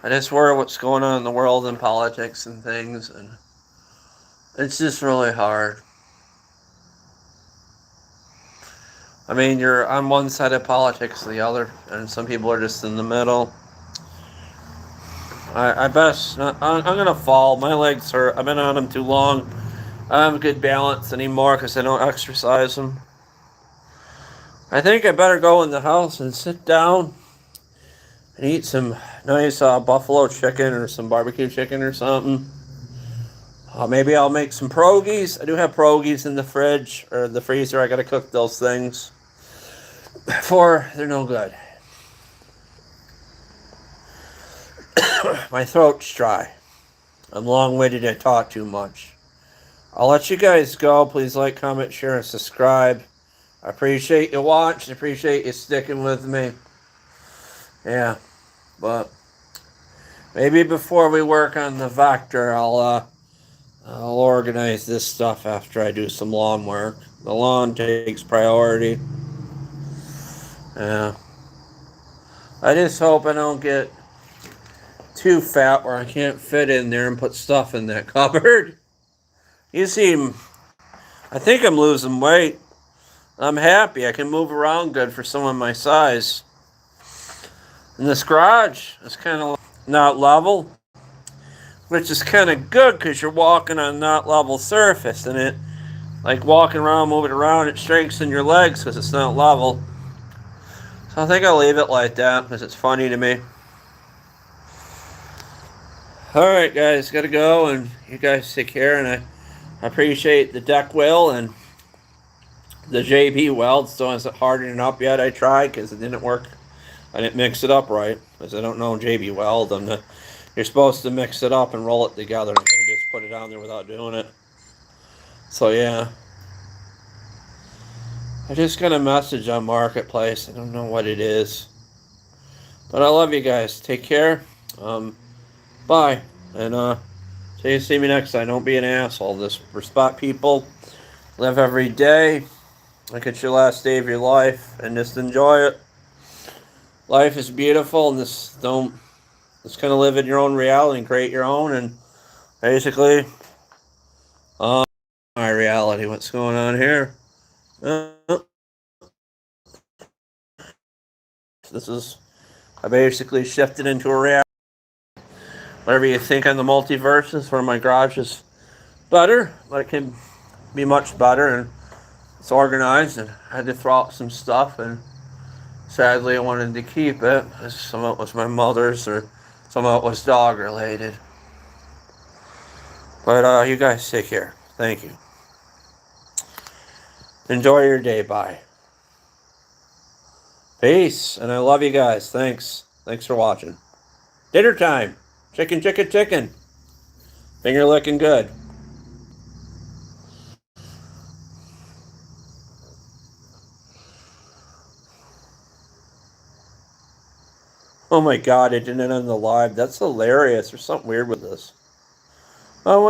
I just worry what's going on in the world and politics and things, and it's just really hard. I mean, you're on one side of politics, the other, and some people are just in the middle. I'm going to fall. My legs hurt. I've been on them too long. I don't have good balance anymore because I don't exercise them. I think I better go in the house and sit down and eat some nice buffalo chicken or some barbecue chicken or something. Maybe I'll make some pierogies. I do have pierogies in the fridge or the freezer. I got to cook those things before they're no good. My throat's dry. I'm long-winded and talk too much. I'll let you guys go. Please like, comment, share, and subscribe. I appreciate you watching. I appreciate you sticking with me. Yeah, but maybe before we work on the Vector, I'll organize this stuff after I do some lawn work. The lawn takes priority. Yeah. I just hope I don't get too fat where I can't fit in there and put stuff in that cupboard. You seem... I think I'm losing weight. I'm happy. I can move around good for someone my size. And this garage is kind of not level, which is kind of good because you're walking on a not level surface, and it, like walking around, moving around, it strengthens your legs because it's not level. So I think I'll leave it like that because it's funny to me. Alright guys, gotta go, and you guys take care, and I appreciate the deck wheel and the JB weld. Still hasn't hardened up yet. I tried because it didn't work. I didn't mix it up right because I don't know JB weld. You're supposed to mix it up and roll it together. I'm gonna just put it on there without doing it. So yeah, I just got a message on Marketplace. I don't know what it is, but I love you guys. Take care. Bye, and till you see me next time. Don't be an asshole. Just respect people. Live every day like it's your last day of your life, and just enjoy it. Life is beautiful, and just kind of live in your own reality and create your own. And basically, my reality. What's going on here? This is, I basically shifted into a reality. Whatever you think on the multiverses, where my garage is better, but it can be much better, and it's organized, and I had to throw out some stuff, and sadly I wanted to keep it. Some of it was my mother's, or some of it was dog related. But you guys take care. Thank you. Enjoy your day. Bye. Peace. And I love you guys. Thanks. Thanks for watching. Dinner time. Chicken, chicken, chicken. Finger licking good. Oh my god, it didn't end the live. That's hilarious. There's something weird with this. Oh,